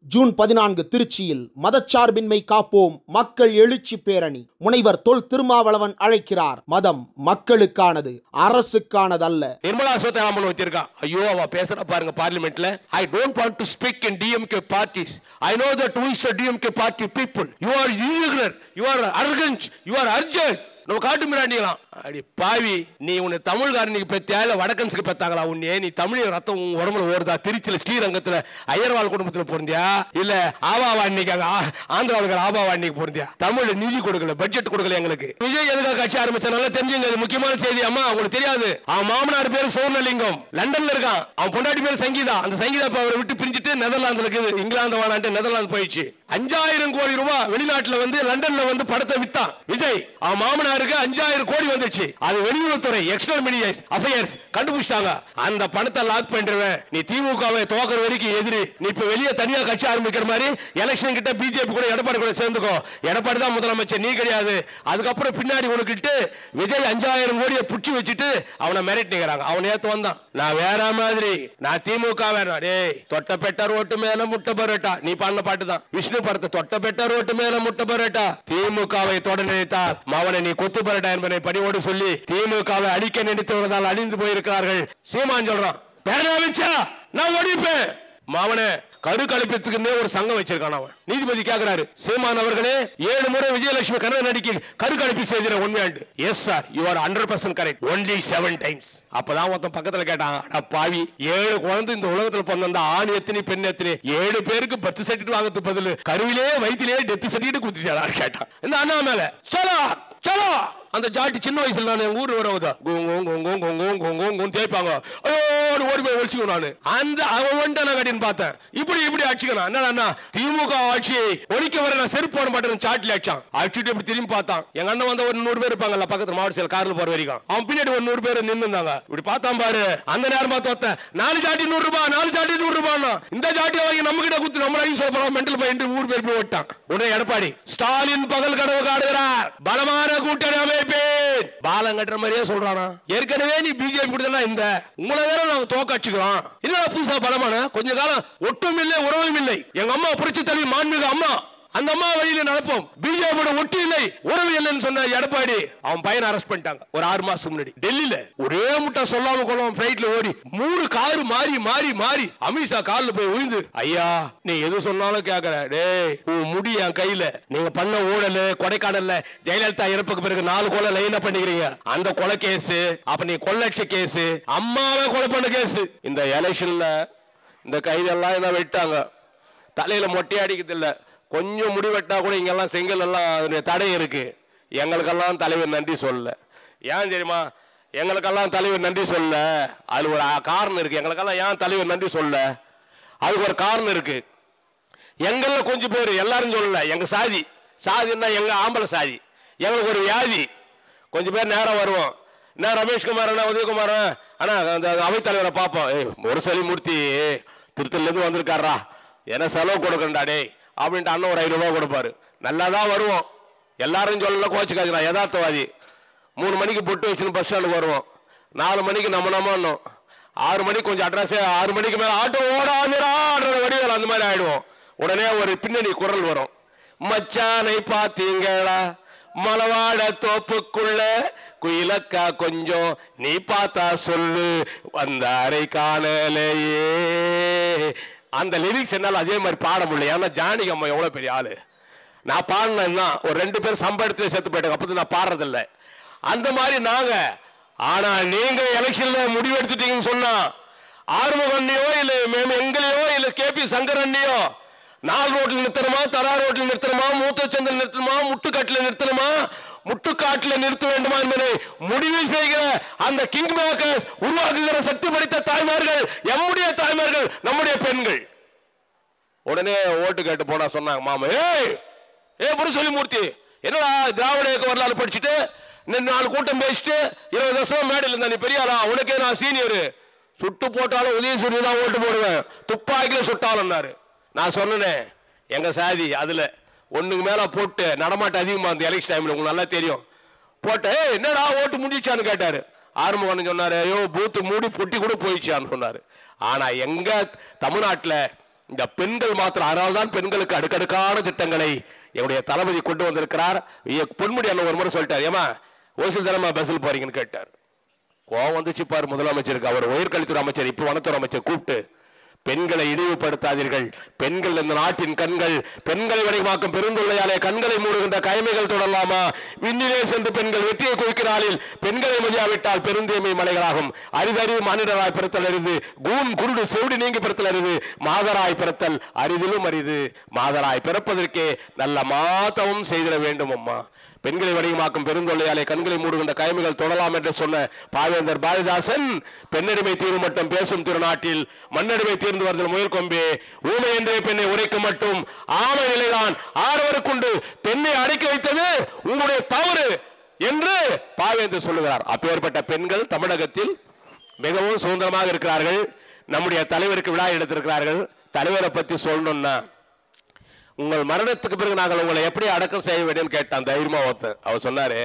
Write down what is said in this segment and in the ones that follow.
June 14 திருச்சியில் மதச்சார்பின்மை காப்போம் மக்கள் எழுச்சி பேரணி. முனைவர் தொல் திருமாவளவன் அழைக்கிறார். மதம் மக்களுக்கானது, அரசுக்கானதல்ல. நிர்மலா சீதாராமன் வச்சிருக்கா. ஐயோ அவ பேசுற பாருங்க பார்லிமெண்ட்ல. I don't want to speak in DMK parties. I know that who is the DMK party people. You are irregular, you are arrogant, you are urgent. நம்ம காட்டு மிராண்டிக்கலாம். அடி பாவி, நீ உன்னை தமிழ்காரனுக்கு பெத்தியால வடக்கன்ஸுக்கு பெத்தாங்களா? உன்னே நீ தமிழ் ரத்தம் உன் உடம்புல ஓடுதா? திருச்சியில ஸ்ரீரங்கத்துல ஐயர்வாள் குடும்பத்துல பொருந்தியா இல்ல ஆபாவா இன்னைக்கு ஆந்திராவுக்கு ஆபாவா இன்னைக்கு பொருந்தியா? தமிழ் நிதி கொடுக்கல, பட்ஜெட் கொடுக்கல எங்களுக்கு. விஜய் எதுக்காக கட்சி ஆரம்பிச்சா நல்லா தெரிஞ்சுங்க. முக்கியமான செய்தி அம்மா உங்களுக்கு தெரியாது. அவன் மாமனார் பேரு சோர்ணலிங்கம், லண்டன்ல இருக்கான். அவன் பொண்டாட்டி பேரு சங்கீதா. அந்த சங்கீதா அவரை விட்டு பிரிஞ்சுட்டு நெதர்லாந்துல இருக்குது. இங்கிலாந்து வாழான்ட்டு நெதர்லாந்து போயிடுச்சு. 5000 கோடி ரூபாய் வெளிநாட்டுல வந்து லண்டன்ல வந்து படத்தை வித்தான் விஜய். அவன் மாமனாருக்கு 5000 கோடி வந்துச்சு. அது வெளியுறவுத்துறை எக்ஸ்டர்னல் மினிஸ்டர்ஸ் அஃபேர்ஸ் கண்டுபிடிச்சிட்டாங்க. அந்த பணத்தை லாக் பண்றவன் நீ திமுகவை தோக்கற வரைக்கும் எதிரி. நீ இப்ப வெளியே தனியா கட்சி ஆரம்பிக்கிற மாதிரி எலெக்ஷன் கிட்ட பிஜேபி கூட எடப்பாடி கூட சேர்ந்துக்கோ. எடப்பாடி தான் முதலமைச்சர், நீ கிடையாது. அதுக்கப்புறம் பின்னாடி உனக்கிட்டு விஜய் 5000 கோடியை புடிச்சு வச்சுட்டு அவனை மிரட்டி நிக்கிறாங்க. அவன் நேத்து வந்தான். நான் வேற மாதிரி, நான் திமுக வேணா. டேய் தொட்ட பெட்ட ரோட்டு மேல முட்டை பரோட்டா, நீ பாடின பாட்டு தான். விஷ்ணு படத்தை தொட்ட பெட்ட ரோட்டு மேல முட்டை பரோட்டா. திமுகவை தொட நினைத்தார் மவனை நீ கொத்து பரோட்டா என்பதை படிவோடு சொல்லி திமுகவை அழிக்க நினைத்தவர்களால் அழிந்து போயிருக்கிறார்கள். சீமான் சொல்றான், பேராவிச்சா நான் ஒழிப்பேன். மவனே கரு கழிப்பத்துக்கு ஒரு சங்கம் வச்சிருக்கான் அவன். நீதிபதி கேட்கிறாரு, சீமான் அவர்களே 7 முறை விஜயலட்சுமி கருணை நடிக்க கரு கழிப்பு செய்திர உண்மையாண்டு. Yes sir, you are 100% correct. Only 7 times. அப்பதான் ஒருத்தன் பக்கத்துல கேட்டான், அட பாவி, 7 குழந்தை இந்த உலகத்துல பிறந்த ஆண் எத்தனை பெண் எத்தனை 7 பேருக்கு பர்த் சர்டிபிகேட் வாங்கறதுக்கு பதில் கருவிலே வயிற்றிலே டெத் சர்டிபிகேட் கொடுத்துட்டாரு கேட்டான். இந்த அண்ணா மேல சலோ சலோ அந்த ஜாட்டி சின்ன வயசுல நான் எங்க ஊர் வரவுதா தேய்ப்பாங்க. ஐயோ ஓடி போய் ஒழிச்சுக்கோ. நான் அந்த அவன் கட்டின்னு பார்த்தேன். இப்படி அடிச்சுக்கணும். என்னடா திமுக ஆட்சியை ஒழிக்க வர நான் செருப்பு போட மாட்டேன் சாட்டில் அடிச்சான். அடிச்சுட்டு இப்படி திரும்பி பார்த்தான். எங்க அண்ணன் வந்து ஒரு 100 பேர் இருப்பாங்கல்ல பக்கத்துல மாவட்ட செயல் கார்ல போற வரைக்கும். அவன் பின்னாடி ஒரு 100 பேர் நின்று இருந்தாங்க. இப்படி பார்த்தான் பாரு. அந்த நேரம் பார்த்தேன் 4 ஜாட்டி 100 ரூபாய், 4 ஜாட்டி 100 ரூபாய். இந்த ஜாட்டியை வாங்கி நம்ம கிட்ட குத்து நம்ம ஐயோ சொல்ல மென்டல் போயிட்டு 100 பேர் போய் ஓட்டான். உடனே எடப்பாடி ஸ்டாலின் பகல் கனவு காடுகிறார், பலமான கூட்டணி அமைப்பேன் பாலம் கட்டுற மாதிரியே சொல்றானா? ஏற்கனவே நீ பிஜேபி கொடுத்தா இந்த உங்களை வேற நாங்க தோக்கடிச்சுக்கிறோம். இல்ல புதுசா பலமான கொஞ்ச காலம் ஒட்டும் இல்லை உறவும் இல்லை. எங்க அம்மா புரட்சி தலைவி மாண்புமிகு அம்மா, அந்த அம்மா வழியில நடப்போம். பிஜேபியோட ஒட்டி இல்லை உறவு இல்லைன்னு சொன்ன எடப்பாடி அவன் பையனை அரெஸ்ட் பண்ணிட்டாங்க ஒரு 6 மாசம் முன்னாடி டெல்லியில. ஒரே முட்டை சொல்லாம கொள்ளாம பிளைட்ல ஓடி 3 கார் மாறி மாறி மாறி அமித்ஷா கால்ல போய் விழுந்து, ஐயா நீ எது சொன்னாலும் கேக்குற, டேய் உன் முடி என் கையில. நீங்க பண்ண ஊழல் கொடைக்கானல்ல ஜெயலலிதா இறப்புக்கு பிறகு 4 கொலை லைனா பண்ணிக்கிறீங்க. அந்த கொலை கேஸ், அப்ப நீ கொள்ளட்சி கேஸ், அம்மாவை கொலை பண்ண கேஸ். இந்த எலெக்ஷன்ல இந்த கைதெல்லாம் என்ன வெட்டாங்க. தலையில மொட்டை அடிக்கிறது இல்ல, கொஞ்சம் முடிவெட்டா கூட இங்கெல்லாம் செங்கல் எல்லாம் தடை இருக்கு. எங்களுக்கெல்லாம் தலைவர் நன்றி சொல்ல. ஏன் தெரியுமா? எங்களுக்கெல்லாம் தலைவர் நன்றி சொல்ல அது ஒரு காரணம் இருக்கு. எங்களுக்கெல்லாம் ஏன் தலைவர் நன்றி சொல்ல அதுக்கு ஒரு காரணம் இருக்கு. எங்கள கொஞ்சம் பேர் எல்லாரும் சொல்லல. எங்க சாதின்னா எங்க ஆம்பளை சாதி. எங்களுக்கு ஒரு வியாதி. கொஞ்சம் பேர் நேரம் வருவோம். என்ன ரமேஷ்குமார் அண்ணா, உதயகுமார் அண்ணா, அந்த அவைத்தலைவரை பார்ப்போம். ஒரு சலிமூர்த்தி திருத்தல இருந்து வந்திருக்காரா, என்ன செலவு கொடுக்கண்டா டே அப்படின்ட்டு அண்ணன் ஒரு 5 ரூபாய் கொடுப்பாரு. நல்லாதான் வருவோம். எல்லாரும் சொல்லல, கோச்சுக்காது. நான் யதார்த்தவாதி. 3 மணிக்கு பொட்டு வச்சுன்னு பஸ் ஸ்டாண்டுக்கு வருவோம். 4 மணிக்கு நம்ம 6 மணிக்கு கொஞ்சம் அட்ரஸ், 6 மணிக்கு மேல ஆட்டோ ஓடாதுன்ற வடிவேல் அந்த மாதிரி ஆயிடுவோம். உடனே ஒரு பின்னணி குரல் வரும், மச்சானை பாத்தீங்களா மலவாட தோப்புக்குள்ள குயிலக்கா கொஞ்சம் நீ பார்த்தா சொல்லு வந்தாரை காணலையே. அந்த லிரிக்ஸ் என்னால அதே மாதிரி பாட முடியல. ஏன்னா ஜானகி அம்மா எவ்வளவு பெரிய ஆளு. நான் பாடினேன்னா ஒரு 2 பேர் சம்பளத்துல சேர்த்து போயிட்டாங்க. அப்போ நான் பாடுறதில்ல அந்த மாதிரி நாங்க. ஆனா நீங்க எலெக்ஷன்ல முடிவு எடுத்துட்டீங்கன்னு சொன்னா ஆறுமுக அண்ணியோ இல்ல எங்களையோ இல்ல கேபி சங்கர் அண்ணியோ 4 ரோட்ல நிறுத்தணுமா, தரா ரோட்ல நிறுத்தணுமா, மூத்தச்சந்தில் நிறுத்தணுமா, முட்டுக்காட்டுல நிறுத்தணுமா, முட்டுக்காட்டுல நிறுத்த வேண்டுமா என்பதை முடிவு செய்கிற அந்த கிங் மேக்கர்ஸ் உருவாக்குகிற சக்தி படைத்த தாய்மார்கள் எம்முடைய தாய்மார்கள், நம்முடைய பெண்கள். உடனே ஓட்டு கேட்டு போனா சொன்னாங்க, மாமா புரசொலிமூர்த்தி என்னடா திராவிட இயக்க வரலாறு படிச்சுட்டு 4 கூட்டம் பேசிட்டு 20 வருஷம் மேடையில் இருந்தா, நீ பெரியாரா, உனக்கே நான் சீனியரு, சுட்டு போட்டாலும் உதயசூரியன் தான் ஓட்டு போடுவேன், துப்பாக்கில சுட்டாலும். நான் சொன்னேன் எங்க சாதி அதுல ஒண்ணுக்கு மேல போட்டு நடமாட்ட அதிகமா அந்த எலெக்ஷன் டைம்ல உங்களுக்கு நல்லா தெரியும். போட்டு என்னடா ஓட்டு முடிச்சான்னு கேட்டாரு. ஆறுமுகன் சொன்னாரு, ஐயோ பூத்து மூடி பொட்டி கூட போயிடுச்சான்னு சொன்னாரு. ஆனா எங்க தமிழ்நாட்டில் இந்த பெண்கள் மாத்திரம், அதனால்தான் பெண்களுக்கு அடுக்கடுக்கான திட்டங்களை என்னுடைய தளபதி கொண்டு வந்திருக்கிறார். பொன்முடி அண்ணன் ஒரு முறை சொல்லிட்டார், ஏமா ஓசில் தரமா பஸ்ஸில் போறீங்கன்னு கேட்டார். கோவம் வந்துச்சு பாரு முதலமைச்சருக்கு. அவர் உயர்கல்வித்துறை அமைச்சர், இப்போ வனத்துறை அமைச்சர் கூப்பிட்டு, பெண்களை இழிவுபடுத்தாதீர்கள், பெண்கள் இந்த நாட்டின் கண்கள், பெண்களை வடிவாக்கும் பெருந்தொல்லையாலே கண்களை மூடுகின்ற கைமைகள் தொடரலாமா? விண்ணிலே சென்று பெண்கள் வெற்றியை குவிக்கிறாளில் பெண்களை மதியாவிட்டால் பெருந்தேமை மலைகளாகும். அரிதறிவு மானிடராய் பிறத்தல் அரிது, கூன் குருடு செவிடு நீங்கி பிறத்தல் அரிது, மாதராய் பிறத்தல் அரிதிலும் அரிது. மாதராய் பிறப்பதற்கே நல்ல மாதவம் செய்திட வேண்டும் அம்மா. பெண்களை வடிவமாக்கும் பெருந்தொல்லையாலே கண்களை மூடுகின்ற கைமைகள் தொடரலாம் என்று சொன்ன பாவேந்தர் பாரதிதாசன், பெண்ணடிமை தீர்வு மட்டும் பேசும் திருநாட்டில் மண்ணடிமை தீர்ந்து வருதல் முயல் கொம்பே, ஊமை என்றே பெண்ணை உரைக்க மட்டும் ஆமை நிலைதான் ஆடவருக்குண்டு, பெண்ணை அடக்கி வைத்தது உங்களுடைய தவறு என்று பாவேந்தர் சொல்லுகிறார். அப்பேற்பட்ட பெண்கள் தமிழகத்தில் மிகவும் சுதந்திரமாக இருக்கிறார்கள். நம்முடைய தலைவருக்கு விழா எடுத்திருக்கிறார்கள். தலைவரை பற்றி சொல்லணும்னா, உங்கள் மரணத்துக்கு பிறகு நாங்கள் உங்களை எப்படி அடக்கம் செய்ய வேண்டும் கேட்டான் தைரியமா ஒருத்தன். அவர் சொன்னாரு,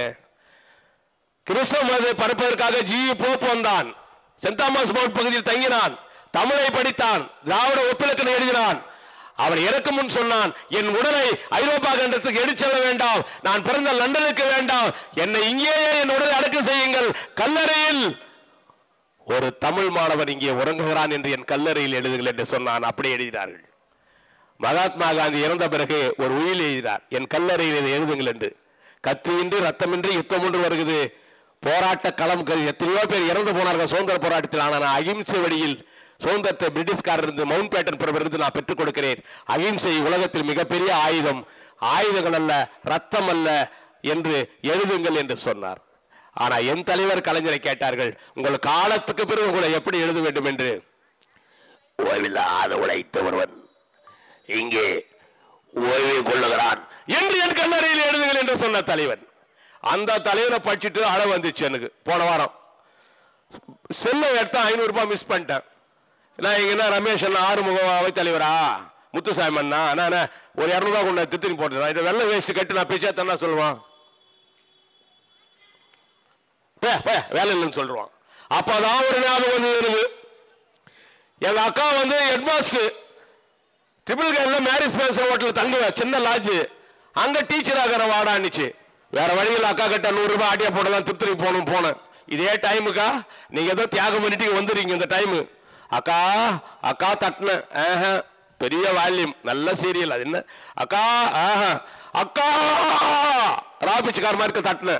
கிறிஸ்தவ மதத்தை பரப்பதற்காக ஜி போப் வந்தான், சென்ட் தாமஸ் மவுண்ட் பகுதியில் தங்கினான், தமிழை படித்தான், திராவிட ஒப்பிலக்கணம் எழுதினான். அவன் இறக்கும் முன் சொன்னான், என் உடலை ஐரோப்பா கண்டத்துக்கு எடுத்து செல்ல வேண்டாம், நான் பிறந்த லண்டனுக்கு வேண்டாம், என்னை இங்கேயே என் உடலை அடக்கம் செய்யுங்கள், கல்லறையில் ஒரு தமிழ் மாணவன் இங்கே உறங்குகிறான் என்று என் கல்லறையில் எழுதுங்கள் என்று சொன்னான். அப்படி எழுதினார்கள். மகாத்மா காந்தி இறந்த பிறகு ஒரு உயில் எழுதினார், என் கல்லறையில் இதை எழுதுங்கள் என்று. கத்தியின்றி ரத்தமின்றி யுத்தம் ஒன்று வருகிறது, போராட்ட களம், எத்தனையோ பேர் இறந்து போனார்கள் சுதந்திர போராட்டத்தில். ஆனால் அகிம்சை வழியில் சுதந்திரத்தை பிரிட்டிஷ்காரர் மவுண்ட் பேட்டன் பிறப்பிலிருந்து நான் பெற்றுக் கொடுக்கிறேன். அகிம்சை உலகத்தில் மிகப்பெரிய ஆயுதம், ஆயுதங்கள் அல்ல, ரத்தம் அல்ல என்று எழுதுங்கள் என்று சொன்னார். ஆனா என் தலைவர் கலைஞரை கேட்டார்கள், உங்கள் காலத்துக்கு பிறகு உங்களை எப்படி எழுத வேண்டும் என்று. ஓய்வில்லாத உழைத்த ஒருவன் இங்கே ஓய்வு கொள்ளுகிறான் என்று என் கல்லறையில் எழுதுங்கள் என்று சொன்ன தலைவன். அந்த தலைவரை படிச்சுட்டு அழ வந்துச்சு எனக்கு. போன வாரம் செல்ல எடுத்தா 500 ரூபாய் மிஸ் பண்ணிட்டேன். நான் இங்க என்ன ரமேஷ் அண்ணா ஆறுமுக அவை தலைவரா, முத்துசாமி அண்ணா நான் ஒரு 200 ரூபாய் கொண்டு திருத்தி போட்டேன். வெள்ளை வேஸ்ட் கட்டு நான் பேச்சா தானே சொல்லுவான், வேலை இல்லைன்னு சொல்லுவான். அப்பதான் ஒரு ஞாபகம் வந்து எங்க அக்கா வந்து ஹெட்மாஸ்டர் ட்ரிபிள் கேன்ல மேரிஸ் பேன்சர் ஹோட்டல் தங்குவேன், சின்ன லாட்ஜ். அங்க டீச்சர் ஆகிற வாடான்னுச்சு. வேற வழியில் அக்கா கிட்ட 100 ரூபாய் ஆட்டியா போடலாம், திருத்தணிக்கு போனேன். இதே டைமுக்கா நீங்க ஏதோ தியாகம் பண்ணிட்டு வந்துடுறீங்க இந்த டைமு. அக்கா அக்கா தட்டின பெரிய வால்யூம், நல்ல சீரியல். அது என்ன அக்கா அக்கா ராபிச்சுக்கார மாதிரி தட்டின.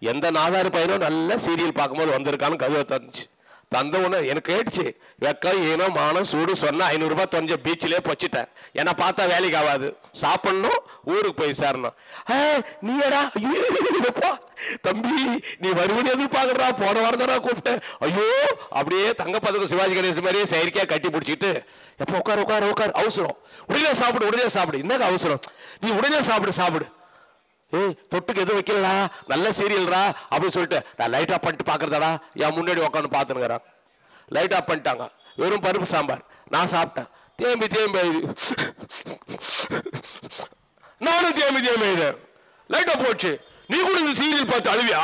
எந்த நாதாரி பையனும் நல்ல சீரியல் பார்க்கும்போது வந்திருக்கான்னு கதவை தந்துச்சு. தந்த உடனே எனக்கு கேட்டுச்சு, வெக்கம் ஏனோ மானம் சூடு சொன்னா 500 ரூபாய் தொஞ்ச பீச்சிலே பொச்சிட்டேன். ஏன்னா பார்த்தா வேலைக்கு ஆகாது, சாப்பிடணும், ஊருக்கு போய் சேரணும். நீடா தம்பி நீ வருவன்னு எதிர்பார்க்கறா, போன வாரம் தானே கூப்பிட்டேன். ஐயோ அப்படியே தங்கப்பதக்கம் சிவாஜி கணேசன் மாதிரியே செயற்கையா கட்டி பிடிச்சிட்டு, எப்போ உட்காரு உட்காரு உட்காரு, அவசரம், உடனே சாப்பிடு என்னங்க அவசரம், நீ உடனே சாப்பிடு. ஏய் தொட்டுக்கு எதுவும் வைக்கலடா, நல்ல சீரியல்ரா அப்படின்னு சொல்லிட்டு நான் லைட் ஆஃப் பண்ணிட்டு பாக்குறதாடா, என் முன்னாடி உட்காந்து பார்த்துனுங்கிறான். லைட் ஆஃப் பண்ணிட்டாங்க, வெறும் பருப்பு சாம்பார். நான் சாப்பிட்டேன், தேம்பி நானும் தேம்பி லைட் ஆஃப் போச்சு. நீ கூட இந்த சீரியல் பார்த்து அழுவியா?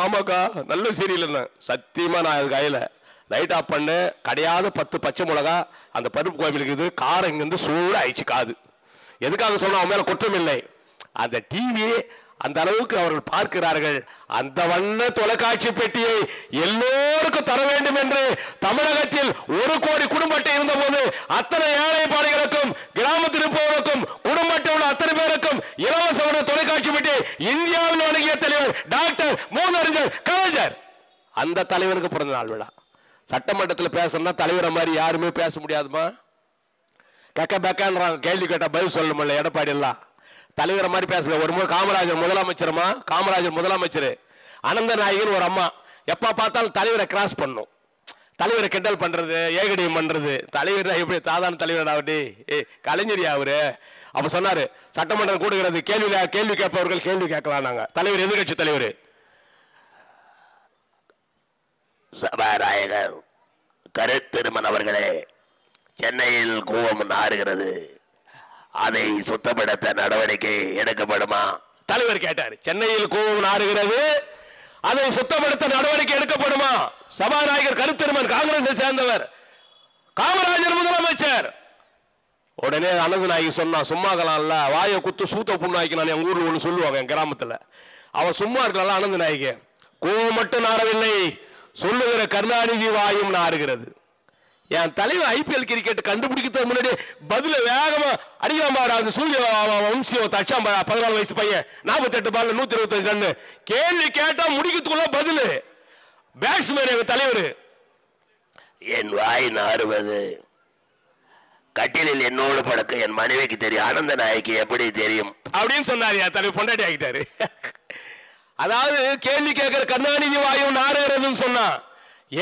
ஆமாக்கா நல்ல சீரியல் என்ன, சத்தியமா நான் அது கையில லைட் ஆஃப் பண்ணு. கிடையாது 10 பச்சை மிளகா அந்த பருப்பு கோயிலுக்கு இது காரம் இங்கிருந்து சூடு ஆயிடுச்சு காது. எதுக்காக சொன்னா அவன் மேல குற்றம் இல்லை, அந்த டிவி அந்த அளவுக்கு அவர்கள் பார்க்கிறார்கள். அந்த வண்ண தொலைக்காட்சி பெட்டியை எல்லோருக்கும் தர வேண்டும் என்று தமிழகத்தில் 1 கோடி குடும்ப அட்டை இருந்த போது அத்தனை ஏழை பாளைகளுக்கும் கிராமத்தில் இருப்பவர்களுக்கும் குடும்ப அட்டை உள்ள அத்தனை பேருக்கும் இலவச தொலைக்காட்சி பெட்டி இந்தியாவில் வழங்கிய தலைவர் டாக்டர் மூதறிஞர் கலைஞர். அந்த தலைவருக்கு பிறந்த நாள் விழா. சட்டமன்றத்தில் பேசணும்னா தலைவரை மாதிரி யாருமே பேச முடியாதுமா. கக்க கேள்வி கேட்டா பதில் சொல்ல முடியல. எடப்பாடி எல்லாம் தலைவரை மாதிரி பேசல. ஒரு முறை காமராஜர் முதலமைச்சர் அனந்த நாயகன் ஒரு அம்மா எப்ப பார்த்தாலும் தலைவரை கிராஸ் பண்ணும், தலைவரை கிண்டல் பண்றது, ஏகடியம் பண்றது. தலைவர் எப்படி சாதாரண தலைவர் ஆகட்டி கலைஞரியா அவரு. அப்ப சொன்னாரு சட்டமன்றம் கூடுகிறது, கேள்வி கேட்பவர்கள் கேள்வி கேட்கலாம். நாங்க தலைவர் எதிர்கட்சி தலைவர் சபாநாயகர் கருத்திருமன் அவர்களே, சென்னையில் கூவம் நாறுகிறது, அதை சுத்தப்படுத்த நடவடிக்கை எடுக்கப்படுமா? தலைவர் கேட்டார். சென்னையில் கூவம் நாறுகிறது, அதை சுத்தப்படுத்த நடவடிக்கை எடுக்கப்படுமா? சபாநாயகர் கருத்திருமன் காங்கிரஸை சேர்ந்தவர். காமராஜர் முதலமைச்சர். உடனே அனந்த நாயகி சொன்னா, சும்மாக்கலாம்ல, வாயை குத்து சூத்த புண்ணாக்கி. நான் எங்க ஊர்ல ஒண்ணு சொல்லுவாங்க, என் கிராமத்துல. அவன் சும்மா இருக்கலாம். அனந்த நாயகி கோவம் மட்டும் நாரவில்லை, சொல்லுகிற கருணாநிதி வாயும் நாறுகிறது. என் தலைவர் ஐபிஎல் கிரிக்கெட் கண்டுபிடிக்கிறதுக்கு முன்னாடி பதில வேகமா அடிக்கலாம் பாரு. அந்த சூரிய வம்சியோ தச்சாம் 14 வயசு பையன், 48 பால்ல 125 ரன். கேள்வி கேட்டா முடிக்கிறதுக்குள்ள பதில். பேட்ஸ்மேன் எங்க தலைவர். என் வாய் நாறுவது கட்டிலில் என்னோடு படுக்க என் மனைவிக்கு தெரியும், ஆனந்த நாயகி எப்படி தெரியும் அப்படின்னு சொன்னாரு. என் தலைவர் பொண்டாட்டி ஆகிட்டாரு. அதாவது கேள்வி கேட்கிற கருணாநிதி வாயும் நாறுகிறதுன்னு சொன்னா,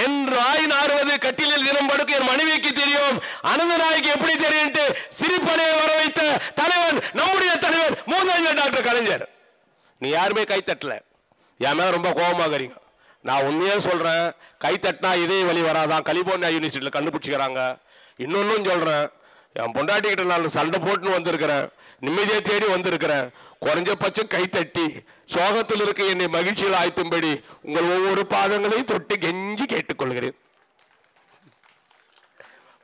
என் வாய் நாறுவது கட்டிலில் தினம் படுக்க என் மனைவிக்கு தெரியும், ஆனந்த நாயகி எப்படி தெரியும் சிரிப்பனையை வர வைத்த தலைவர் நம்முடைய தலைவர் மூதாதையர் டாக்டர் கலைஞர். நீ யாருமே கை தட்டல, என் மேல ரொம்ப கோபமாகறீங்க. நான் உண்மையே சொல்றேன், கை தட்டினா இதே வழி வராதான். கலிபோர்னியா யூனிவர்சிட்டியில் கண்டுபிடிச்சிக்கிறாங்க. இன்னொன்னும் சொல்றேன், என் பொண்டாட்டி கிட்ட நான் சண்டை போட்டுன்னு வந்திருக்கிறேன், நிம்மதியை தேடி வந்திருக்கிறேன். குறைஞ்சபட்சம் கை தட்டி சோகத்தில் இருக்க என்னை மகிழ்ச்சியில் ஆய்த்தும்படி உங்கள் ஒவ்வொரு பாதங்களையும் தொட்டு கெஞ்சி கேட்டுக்கொள்கிறேன்.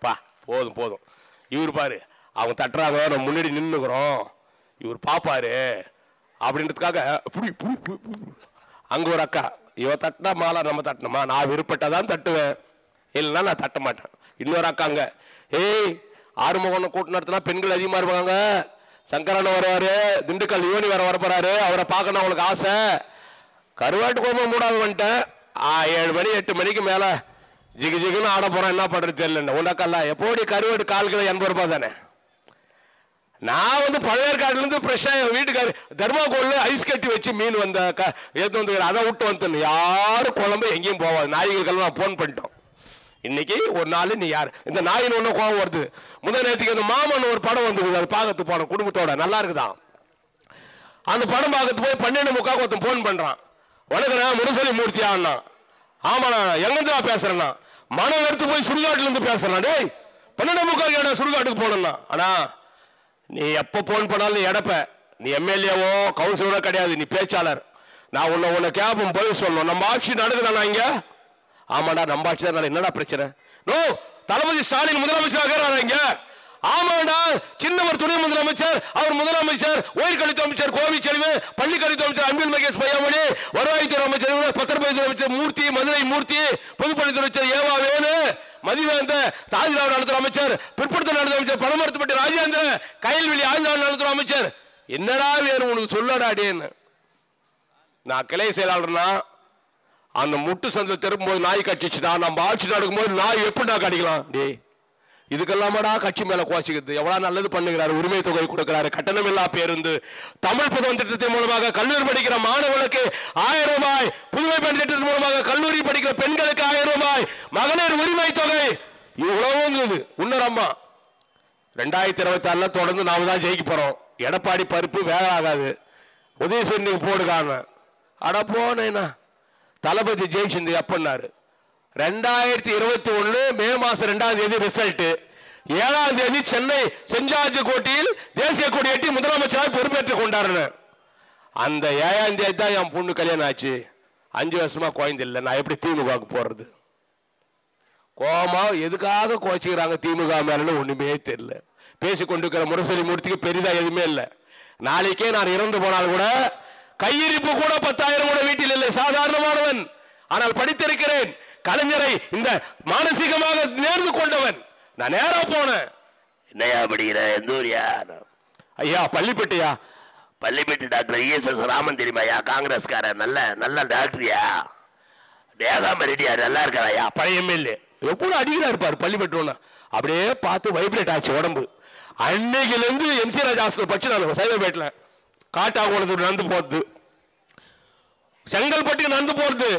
பா போதும் போதும். இவர் பாரு, அவங்க தட்டுறாங்க, நம்ம முன்னாடி நின்றுக்கிறோம், இவர் பாப்பாரு அப்படின்றதுக்காக அங்க ஒரு அக்கா, இவ தட்டினா மாலா நம்ம தட்டணுமா, நான் விருப்பப்பட்டதான் தட்டுவேன், இல்லைன்னா நான் தட்ட மாட்டேன். இன்னொரு அக்காங்க, ஏய் ஆறுமுகம் கூட்டம் நடத்தினா பெண்கள் அதிகமா இருப்பாங்க, சங்கரன் வருவாரு, திண்டுக்கல் யுவனி வர போறாரு, அவரை பார்க்கணும் அவங்களுக்கு ஆசை, கருவாட்டு கோபம் மூடாது வந்துட்டேன். 7 மணி 8 மணிக்கு மேல ஜிகு ஜிகுன்னு ஆட போறேன், என்ன பண்றது தெரியல. உனக்கல்ல எப்போடி கருவாட்டு 1/4 கிலோ 80 ரூபாய் தானே. நான் வந்து பழையற்காடுல இருந்து ஃப்ரெஷ்ஷா என் வீட்டுக்காரு தர்மாகோல்ல ஐஸ் கட்டி வச்சு மீன் வந்த எடுத்து வந்து அதை விட்டு வந்து யாரும் குழம்பு எங்கேயும் போவாது. நாய்களுக்கெல்லாம் நான் போன் பண்ணிட்டோம். இன்னைக்கு ஒரு நாள் நீ யார் இந்த நாயின் ஒன்றும் கோவம் வருது. முதல் நேரத்துக்கு அந்த மாமன் ஒரு படம் வந்துருக்குது, அது பார்க்கறது போனோம் குடும்பத்தோட, நல்லா இருக்குதான். அந்த படம் பார்க்கறது போய் 12:45 ஒருத்தன் போன் பண்றான். வணக்கம் முரசொலி மூர்த்தியான்னா, ஆமாண்ணா எங்கிருந்தா பேசுறேன்னா, மனம் எடுத்து போய் சுடுகாட்டுல இருந்து பேசுறான். டேய் 12:45 சுடுகாட்டுக்கு போனோம்னா, ஆனா நீ எப்ப போன் பண்ணாலும் நீ எடப்ப, நீ எம்எல்ஏவோ கவுன்சிலரோ கிடையாது, நீ பேச்சாளர். நான் உன்னை கேப்போம் பதில் சொல்லணும். நம்ம ஆட்சி நடக்குதாண்ணா இங்க? ஆமாடா நம்ம ஆட்சி தான். என்னடா பிரச்சனை? நோ, தளபதி ஸ்டாலின் முதலமைச்சராக இங்க. ஆமாடா, சின்னவர் துணை முதலமைச்சர், அவர் முதலமைச்சர், உயர்கல்வித்துறை அமைச்சர் கோவி செல்வி, பள்ளிக்கல்வித்துறை அமைச்சர் அன்பில் மகேஷ் பொய்யாமொழி, வருவாய்த்துறை அமைச்சர் பத்திரப்பதிவுத்துறை அமைச்சர் மூர்த்தி, மதுரை மூர்த்தி, பொதுப்பணித்துறை அமைச்சர் ஏவா வேணு, மதிவேந்த தாஜ்லாவ் நலத்துறை அமைச்சர், பிற்படுத்த நலத்துறை அமைச்சர் பணமரத்துப்பட்டி ராஜேந்திர, கயல்வெளி ஆயுத நலத்துறை அமைச்சர். என்னடா வேணும் உனக்கு சொல்லடாடேன்னு. நான் கிளை செயலாளர்னா அந்த முட்டு சந்தை திரும்பும்போது நாய் கட்சிச்சுடா, நம்ம ஆட்சி நடக்கும்போது நாய் எப்படிடா கடிக்கலாம்? டே இதுக்கெல்லாமடா கட்சி மேல கோச்சிக்கிறது. எவ்வளவு நல்லது பண்ணுகிறாரு, உரிமை தொகை கொடுக்கிறாரு, கட்டணம் இல்லா பேருந்து, தமிழ் புதுவன் திட்டத்தின் மூலமாக கல்லூரி படிக்கிற மாணவர்களுக்கு 1000 ரூபாய், புதுமை பெண் திட்டத்தின் மூலமாக கல்லூரி படிக்கிற பெண்களுக்கு 1000 ரூபாய், மகளிர் உரிமை தொகை, இவ்வளவு உன்னரம்மா. 2026 தொடர்ந்து நாம தான் ஜெயிக்க போறோம். எடப்பாடி பருப்பு வேலை ஆகாது, உதயசூரியன் நீங்க போடுகான அட போனேன்னா தளபதி ஜெயிச்சிருந்து எப்பன்னாரு. 2021 மே மாசம் 2ஆம் தேதி ரிசல்ட், 7ஆம் தேதி சென்னை சென்ட் ஜார்ஜ் கோட்டையில் தேசிய கொடியேற்றி முதலமைச்சராக பொறுப்பேற்றுக் கொண்டாடுறேன். அந்த 7ஆம் தேதி தான் என் பொண்ணு கல்யாணம் ஆச்சு. 5 வருஷமா குழந்தை இல்லை. நான் எப்படி திமுகவுக்கு போறது? கோமா எதுக்காக கோச்சிக்கிறாங்க திமுக மேல ஒண்ணுமே தெரியல. பேசிக்கொண்டிருக்கிற முரசொலி மூர்த்திக்கு பெரிதா எதுவுமே இல்லை. நாளைக்கே நான் இறந்து போனால் கூட கையிருப்பு கூட 10,000 கூட வீட்டில் இல்லை. சாதாரணமானவன், ஆனால் படித்திருக்கிறேன். கலைஞரை இந்த மானசீகமாக நேர்ந்து கொண்டவன். நான் நேரா போனேன். என்னையா படிக்கிற? எந்த ஊரியா? ஐயா பள்ளிப்பட்டியா. பள்ளிப்பட்டி டாக்டர் ESS ராமன் தெரியுமாயா? காங்கிரஸ்காரர், நல்ல நல்ல டாக்டரியா. தேகாம ரெடியா நல்லா இருக்காயா? பழைய எம்எல்ஏ எப்போது அடிக்கிறா இருப்பார் பள்ளிப்பட்டு. அப்படியே பார்த்து வைப்ரேட் ஆச்சு உடம்பு. அன்னைக்குல இருந்து MC ராஜ் ஹாஸ்பிட்டல் பச்சு நான் சைதாப்பேட்டில் காட்டாங்குளத்துக்கு நடந்து போறது, செங்கல்பட்டுக்கு நடந்து போறது,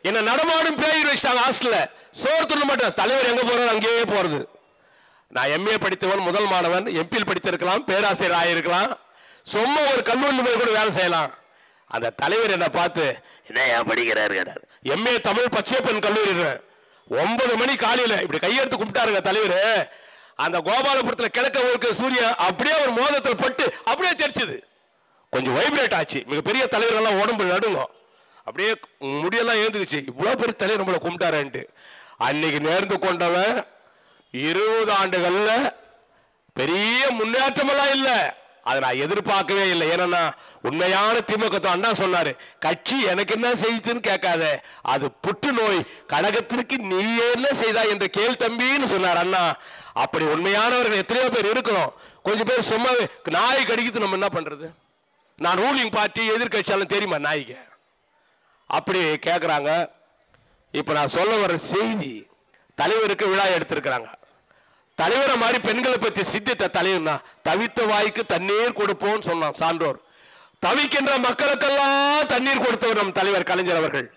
என்ன நடமாடும் பேர் வச்சிட்டாங்க ஹாஸ்டல்ல. சோறு துண்ண மாட்டேன். தலைவர் எங்க போறாரு அங்கேயே போறது. நான் MA படித்தவன், முதல் மாணவன், MP படித்திருக்கலாம், பேராசிரியர் ஆயிருக்கலாம், சும்மா ஒரு கல்லூரி போய் கூட வேலை செய்யலாம். அந்த தலைவர் என்ன பார்த்து என்ன படிக்கிறாரு? MA தமிழ் பச்சையப்பன் கல்லூரி 9 மணி காலையில இப்படி கையெடுத்து கும்பிட்டாருங்க தலைவர். அந்த கோபாலபுரத்தில் கிழக்க ஊருக்கு சூரியன் அப்படியே ஒரு மோதத்தில் பட்டு அப்படியே தெரிச்சுது. கொஞ்சம் வைப்ரேட் ஆச்சு. மிகப்பெரிய தலைவர் எல்லாம் உடம்பு நடுங்க, அப்படியே முடியெல்லாம் ஏந்துக்குச்சு. இவ்வளவு பெரிய தலைவர் நம்மளை கும்பிட்டாரன்ட்டு. அன்னைக்கு நேர்ந்து கொண்டவன் 20 ஆண்டுகள்ல பெரிய முன்னேற்றமெல்லாம் இல்ல. அதை நான் எதிர்பார்க்கவே இல்லை. ஏன்னா உண்மையான திமுக அண்ணா சொன்னாரு, கட்சி எனக்கு என்ன செய்துன்னு கேட்காத, அது புற்றுநோய், கழகத்திற்கு நீ என்ன செய்தா என்று கேள் தம்பின்னு சொன்னார் அண்ணா. அப்படி உண்மையானவர்கள் எத்தனையோ பேர் இருக்கிறோம். கொஞ்சம் பேர் சும்மா நாய் கடிக்கிறது, நம்ம என்ன பண்றது? நான் ரூலிங் பார்ட்டி எதிர்கட்சியாலும் தெரியுமா நாய்க்கு? அப்படி கேட்குறாங்க. இப்போ நான் சொல்ல வர செய்தி, தலைவருக்கு விழா எடுத்திருக்கிறாங்க. தலைவரை மாதிரி பெண்களை பற்றி சித்தித்த தலைவர்னா, தவித்த வாய்க்கு தண்ணீர் கொடுப்போம்னு சொன்னான் சான்றோர். தவிக்கின்ற மக்களுக்கெல்லாம் தண்ணீர் கொடுத்தவர் நம் தலைவர் கலைஞர் அவர்கள்.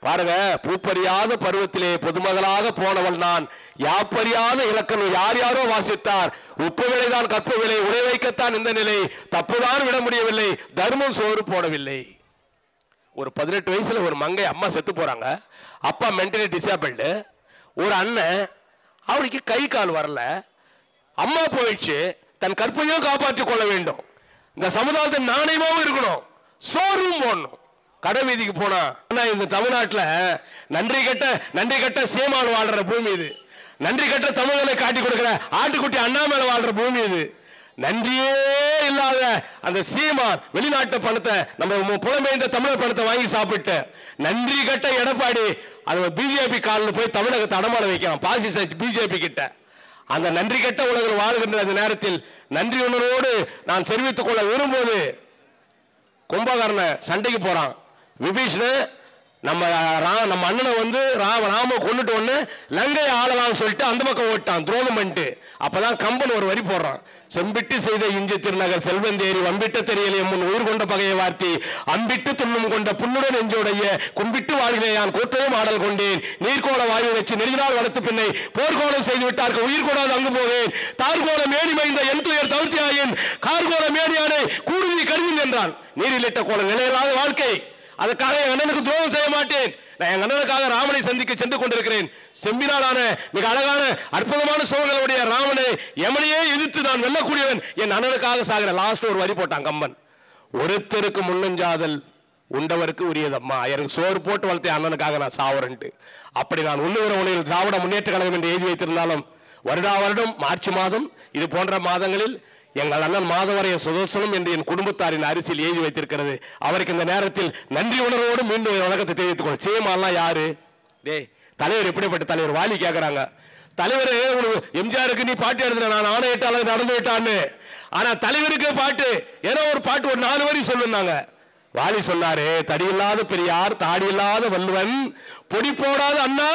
பாருங்க, பூப்பறியாத பருவத்திலே பொதுமகளாக போனவள் நான், யாப்பறியாத இலக்கணம் யார் யாரோ வாசித்தார், உப்பு விலைதான் கற்ப விலை, உரை வைக்கத்தான் இந்த நிலை, தப்புதான் விட முடியவில்லை, தர்மம் சோறு போடவில்லை. ஒரு 18 வயசுல ஒரு மங்கை அம்மா செத்து போறாங்க. அப்பா மென்டலி டிசேபிள்டு. ஒரு அண்ணன், அவனுக்கு கை கால் வரல, அம்மா போயிடுச்சு, தன் கற்பையும் காப்பாற்றிக் கொள்ள வேண்டும், இந்த சமுதாயத்தின் நாணயமாவும் இருக்கணும், சோறும் போடணும். கடை வீதிக்கு போனா, இந்த தமிழ்நாட்டில் நன்றி கட்ட சீமான் வாழ்ற பூமி இது. நன்றி கட்ட தமிழர்களை காட்டி கொடுக்கிற ஆட்டுக்குட்டி அண்ணாமலை வாழ்ற பூமி இது. நன்றியே இல்லாத அந்த சீமான் வெளிநாட்டு பணத்தை, நம்ம புலம்பெயர்ந்த தமிழர் பணத்தை வாங்கி சாப்பிட்டு, நன்றி கட்ட எடப்பாடி அது பிஜேபி காலில் போய் தமிழகத்தை அடமான வைக்கலாம், பாசிச பிஜேபி கிட்ட. அந்த நன்றி கட்ட உலகில் வாழ்கின்ற அந்த நேரத்தில் நன்றி உணர்வோடு நான் தெரிவித்துக் கொள்ள விரும்புவது, கும்பகர்ண சண்டைக்கு போறான் விபீஷணு, நம்ம அண்ணனை வந்து ராம கொண்டுட்டு ஒண்ணு லங்கை ஆளலாம் சொல்லிட்டு அந்த பக்கம் ஓட்டான் துரோகம் பண்ணிட்டு. அப்பதான் கம்பன் ஒரு வரி போடுறான், செம்பிட்டு செய்த இஞ்சி திருநகர் செல்வந்தேரி வம்பிட்ட தெரியலையே முன் உயிர் கொண்ட பகையை வார்த்தி அம்பிட்டு துண்ணும் கொண்ட புண்ணுடன் நெஞ்சோடைய கும்பிட்டு வாழ்கிறேன் கூட்டவும் ஆடல் கொண்டேன் நீர்கோள வாயு வச்சு நெருங்கினால் வளர்த்து பின்னை போர்க்கோளம் செய்து விட்டார்கள் உயிர் கொடாது அங்கு போவேன் தார்கோள மேடி மைந்த என் துயர் தவிர்த்தியாயின் கார்கோள மேடியானை கூடுதி கருவின் என்றான். நீரிலிட்ட கோலம் நிலையில்லாத வாழ்க்கை, அதுக்காக என் அண்ணனுக்கு துரோகம் செய்ய மாட்டேன். நான் என் அண்ணனுக்காக ராமனை சந்திக்க சென்று கொண்டிருக்கிறேன். செம்பினாலான மிக அழகான அற்புதமான சோழர்களுடைய ராமனை யமனையே எதிர்த்து நான் வெல்லக்கூடியவன், என் அண்ணனுக்காக சாகிற. லாஸ்ட் ஒரு வரி போட்டான் கம்பன், ஒருத்தருக்கு முன்னஞ்சாதல் உண்டவருக்கு உரியதம்மா, எனக்கு சோறு போட்டு வளர்த்த அண்ணனுக்காக நான் சாவரன்ட்டு. அப்படி நான் உண்ணுகிற உணவில் திராவிட முன்னேற்ற கழகம் என்று எழுதி வைத்திருந்தாலும் வருடா வருடம் மார்ச் மாதம் இது போன்ற மாதங்களில் எங்கள் அண்ணன் மாதவரைய சுதர்சனம் என்று என் குடும்பத்தாரின் அரிசியில் எழுதி வைத்திருக்கிறது. அவருக்கு இந்த நேரத்தில் நன்றி உணர்வோடு மீண்டும் வணக்கத்தை தெரிவித்துக் கொள்ள. சீமான்லாம் யாரு? டேய், தலைவர் எப்படிப்பட்ட தலைவர்? வாலி கேட்கறாங்க, தலைவர் எம்ஜிஆருக்கு நீ பாட்டு எழுதுன, நான் ஆணையிட்டால நடந்து விட்டான்னு. ஆனா தலைவருக்கு பாட்டு ஏதோ ஒரு பாட்டு ஒரு 4 வரி சொல்லுனாங்க. வாலி சொன்னாரு, தடியில்லாத பெரியார் தாடி இல்லாத வள்ளுவன் பொடி போடாத அண்ணா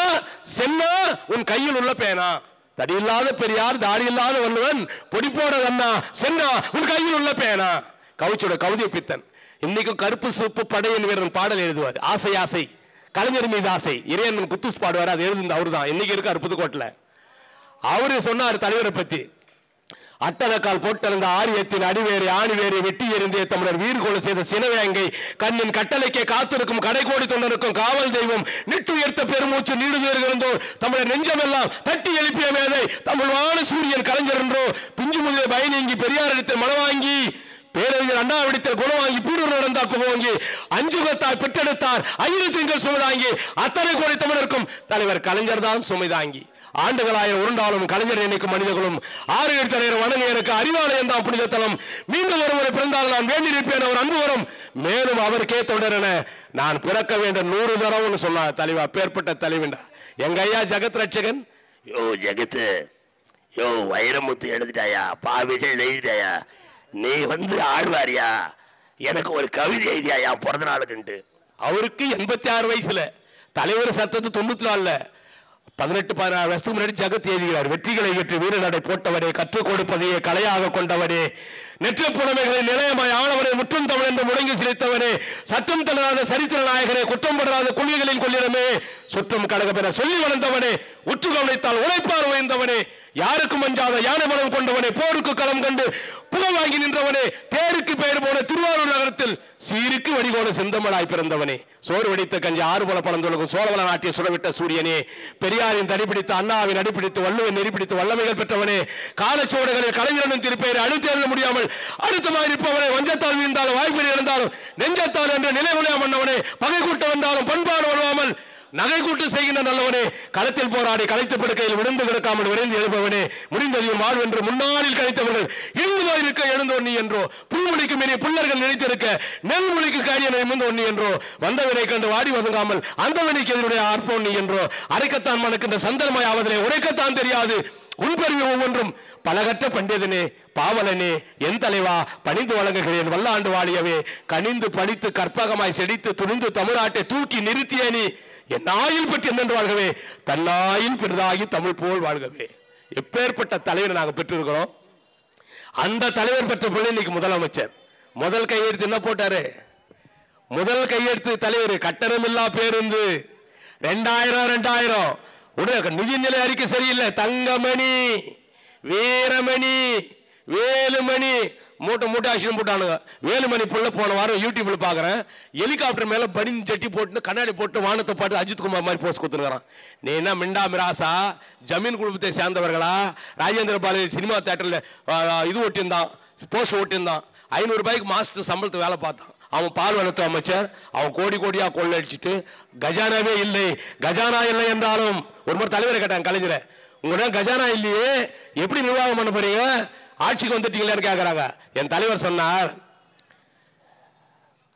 சென்னா உன் கையில் உள்ள பேனா. தடியில்லாத பெரியார் தாடி இல்லாத வள்ளுவன் பொடி போடாத அண்ணா சென்னா உன் கையில் உள்ள பேனா. கவுச்சோட கவுதிய பித்தன் இன்னைக்கும் கருப்பு சூப்பு படையின் வீரன் பாடல் எழுதுவார். ஆசை ஆசை கலைஞர் மீது ஆசை இறையன் குத்துஸ் பாடுவார். அது எழுதுந்த அவரு தான். இன்னைக்கு இருக்கார் புதுக்கோட்டில். அவரு சொன்னார் தலைவரை பத்தி, அட்டனக்கால் போட்டிருந்த ஆரியத்தின் அடிவேறு ஆணிவேறு வெட்டி எறிந்தே தமிழர் வீர்கோள செய்த சினவேங்கை கண்ணின் கட்டளைக்கே காத்திருக்கும் கடைகோடி தொண்டருக்கும் காவல் தெய்வம் நிட்டு உயர்த்த பெருமூச்சு நீடுதோ தமிழர் நெஞ்சமெல்லாம் தட்டி எழுப்பிய மேதை தமிழ் வாழ சூரியன் கலைஞர் என்றோ பிஞ்சு முதலை பயனீங்கி பெரியார் இடத்தில் மனவாங்கி பேரறிஞர் அண்ணாவிடத்தில் குணம் வாங்கி பூரூர் நடந்தால் புகவாங்கி அஞ்சுகத்தால் பெற்றெடுத்தார் 1000 திங்கள் சுமைதாங்கி அத்தனை கோடி தமிழருக்கும் தலைவர் கலைஞர் தான் சுமைதாங்கி. ஆண்டுகளாயிரம் உருண்டாலும் கலைஞர் நினைக்கும் மனிதர்களும் 6 தலைவர் வணங்க எனக்கு அறிவாலயம் தான் புனித தலம். மீண்டும் ஒருமுறை பிறந்தால் நான் வேண்டியிருப்பேன் அவர் அன்பு வரும் மேலும் அவருக்கே தொடரென நான் பிறக்க வேண்டும் 100 தரம்னு சொன்னார் தலைவர். அப்பேற்பட்ட தலைவன்டா எங்க ஐயா ஜெகத் ரட்சகன். யோ ஜெகத்து, யோ வைரமுத்து எழுதிட்டாயா, பாவிஜய் எழுதிட்டாயா, நீ வந்து ஆழ்வாரியா, எனக்கு ஒரு கவிதை எழுதியாயா பிறந்த நாளுக்குன்ட்டு. அவருக்கு 86 வயசுல, தலைவர் சத்தத்து 94 18-16 வருஷத்துக்கு முன்னாடி ஜெகத் எழுதுகிறார். வெற்றிகளை வெற்றி வீரநடை போட்டவரே, கற்றுக் கொடுப்பதையே கலையாக கொண்டவரே, நெற்று புலமைகளை நிலையமாய் ஆனவரே, முற்றும் தமிழ் என்று முடங்கி சிரித்தவரே, சட்டம் தளராத சரித்திர நாயகரே, குற்றம் படாத கொள்கைகளின் கொள்ளிடமே, சுற்றம் கடக பெற சொல்லி வளர்ந்தவனே, உற்று கவனித்தால் உழைப்பார் உயர்ந்தவனே, யாருக்கும் அஞ்சாத யானை மனம் கொண்டவனே, போருக்கு களம் கண்டு புகழ் வாங்கி நின்றவனே, தேருக்கு பெயர் போன திருவாரூர் நகரத்தில் சீருக்கு வடிகோட செந்தமலாய் பிறந்தவனே, சோறு வடித்த கஞ்சி 6 போல பழந்தொழுகும் சோழவள நாட்டிய சுடவிட்ட சூரியனே, பெரியாரின் தடிப்பிடித்து அண்ணாவின் அடிப்பிடித்து வள்ளுவன் நெறிப்பிடித்து வல்லமைகள் பெற்றவனே, காலச்சுவடுகளில் கலைஞரனும் திருப்பெயரை அடுத்து எழுத முடியாமல் அடுத்தமாக இருப்பவனே, வஞ்சத்தால் வீழ்ந்தாலும் வாய்ப்பில் இருந்தாலும் நெஞ்சத்தால் என்ற நிலைகுலையா மன்னவனே, பகை கூட்ட வந்தாலும் பண்பாடு வருவாமல் நகை கூட்டு செய்கின்ற நல்லவனே, களத்தில் போராடி களைத்த படுக்கையில் விழுந்து கிடக்காமல் விரைந்து எழுப்பவனே, முடிந்ததையும் வாழ்வென்று முன்னாளில் கழித்தவர்கள் எழுந்து போயிருக்க எழுந்தோன்னி என்றோ, புல்மொழிக்கு மேலே புல்லர்கள் நினைத்திருக்க நெல்மொழிக்கு காரியனை முந்தோன்னி என்றோ, வந்தவனை கண்டு வாடி வதங்காமல் அந்தவனைக்கு எதிருடைய ஆர்ப்போன்னி என்றோ, அரைக்கத்தான் மணக்கின்ற சந்தனமாய் ஆவதிலே உரைக்கத்தான் தெரியாது உன்பறிவு ஒவ்வொன்றும் பலகற்ற பண்டிதனே, பாவலனே, என் தலைவா, பணிந்து வழங்குகிறேன் வல்லாண்டு வாழியவே, கனிந்து படித்து கற்பகமாய் செடித்து துணிந்து தமிழ்நாட்டை தூக்கி நிறுத்திய நீ என் ஆயில் பற்றி என்னென்று வாழ்கவே, தன்னாயில் பெரிதாகி தமிழ் போல் வாழ்கவே. எப்பேற்பட்ட தலைவரை நாங்கள் பெற்றிருக்கிறோம். அந்த தலைவர் பெற்ற பிள்ளை இன்னைக்கு முதலமைச்சர். முதல் கையெழுத்து என்ன போட்டாரு? முதல் கையெழுத்து தலைவர் கட்டணமில்லா பேருந்து 2000 உடனே நிதிநிலை அறிக்கை சரியில்லை. தங்கமணி, வீரமணி, வேலுமணி மூட்டை மூட்டை ஆக்சிடென்ட் போட்டானுங்க. வேலுமணி புள்ள போன வாரம் யூடியூப்ல பாக்குறேன், ஹெலிகாப்டர் மேல பனின் சட்டி போட்டு கண்ணாடி போட்டு வானத்தை பாட்டு அஜித் குமார் மாதிரி போஸ்ட் கொடுத்துருக்கான். நீ என்ன மிண்டா மிராசா, ஜமீன் குடும்பத்தை சேர்ந்தவர்களா? ராஜேந்திர பாலாஜி சினிமா தியேட்டர்ல இது ஓட்டியிருந்தான், போஸ்ட் ஓட்டியிருந்தான். 500 ரூபாய்க்கு மாசத்துக்கு சம்பளத்தை வேலை பார்த்தான். அவன் பால் வளர்த்து அமைச்சர். அவன் கோடி கோடியா கொள்ளடிச்சிட்டு கஜானாவே இல்லை. கஜானா இல்லை என்றாலும் ஒரு முறை தலைவரை கேட்டாங்க கலைஞரை, உங்களோட கஜானா இல்லையே, எப்படி நிர்வாகம் பண்ண போறீங்க, ஆட்சிக்கு வந்துட்டீங்களேன்னு கேட்கறாங்க. என் தலைவர் சொன்னார்,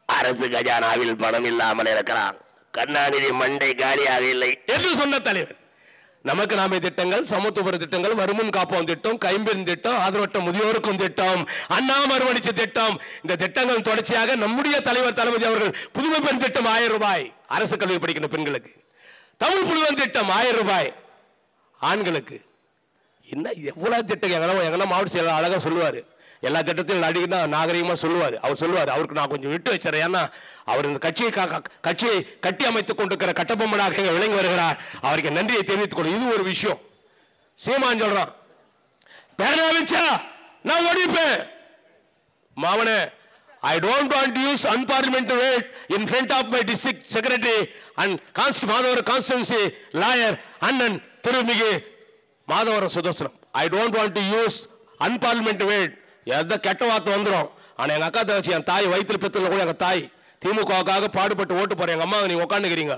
அரசு கஜானாவில் பணம் இல்லாமல் இருக்கிறான், கருணாநிதி மண்டை காலியாக இல்லை என்று சொன்ன தலைவர். நமக்கு நாமே திட்டங்கள், சமத்துவ திட்டங்கள், வருமுன் காப்போம் திட்டம், கைம்பெண் திட்டம், ஆதரவற்ற முதியோருக்கும் திட்டம், அண்ணா மறுமணிச்ச திட்டம், இந்த திட்டங்கள் தொடர்ச்சியாக நம்முடைய தலைவர் தளபதி அவர்கள் புதுமை பெண் திட்டம் 1000 ரூபாய் அரசு கல்வி படிக்கின்ற பெண்களுக்கு, தமிழ் புலிவன் திட்டம் 1000 ரூபாய் ஆண்களுக்கு. என்ன எவ்வளவு திட்டம் எங்கன்னா மாவட்ட செயலர் அழகா சொல்லுவாரு. எல்லா திட்டத்திலும் அடிக்கடி நாகரிகமா சொல்லுவார். அவர் சொல்லுவார், அவருக்கு நான் கொஞ்சம் விட்டு வச்சுறேன். ஏன்னா அவர் இந்த கட்சியை கட்டி அமைத்துக் கொண்டிருக்கிற கட்டபொம்மனாக விளங்கி வருகிறார். அவருக்கு நன்றியை தெரிவித்துக் கொண்டு இது ஒரு விஷயம். சீமான் சொல்றான், பேனா வச்சா நான் ஓடிப்பேன் மாவனே. I don't want to use unparliamentary word in front of my district secretary and Madhavaram constituency lawyer அண்ணன் திருமிகு மாதவர Sudarshanam. I don't want to use unparliamentary word. எந்த கெட்ட வார்த்தை வந்துடும். ஆனால் எங்கள் அக்கா தங்கச்சி, என் தாய் வயிற்றுல பெற்றுல கூட எங்கள் தாய் திமுகவுக்காக பாடுபட்டு ஓட்டு போறேன். எங்கள் அம்மா நீங்க உட்காந்துக்கிறீங்க,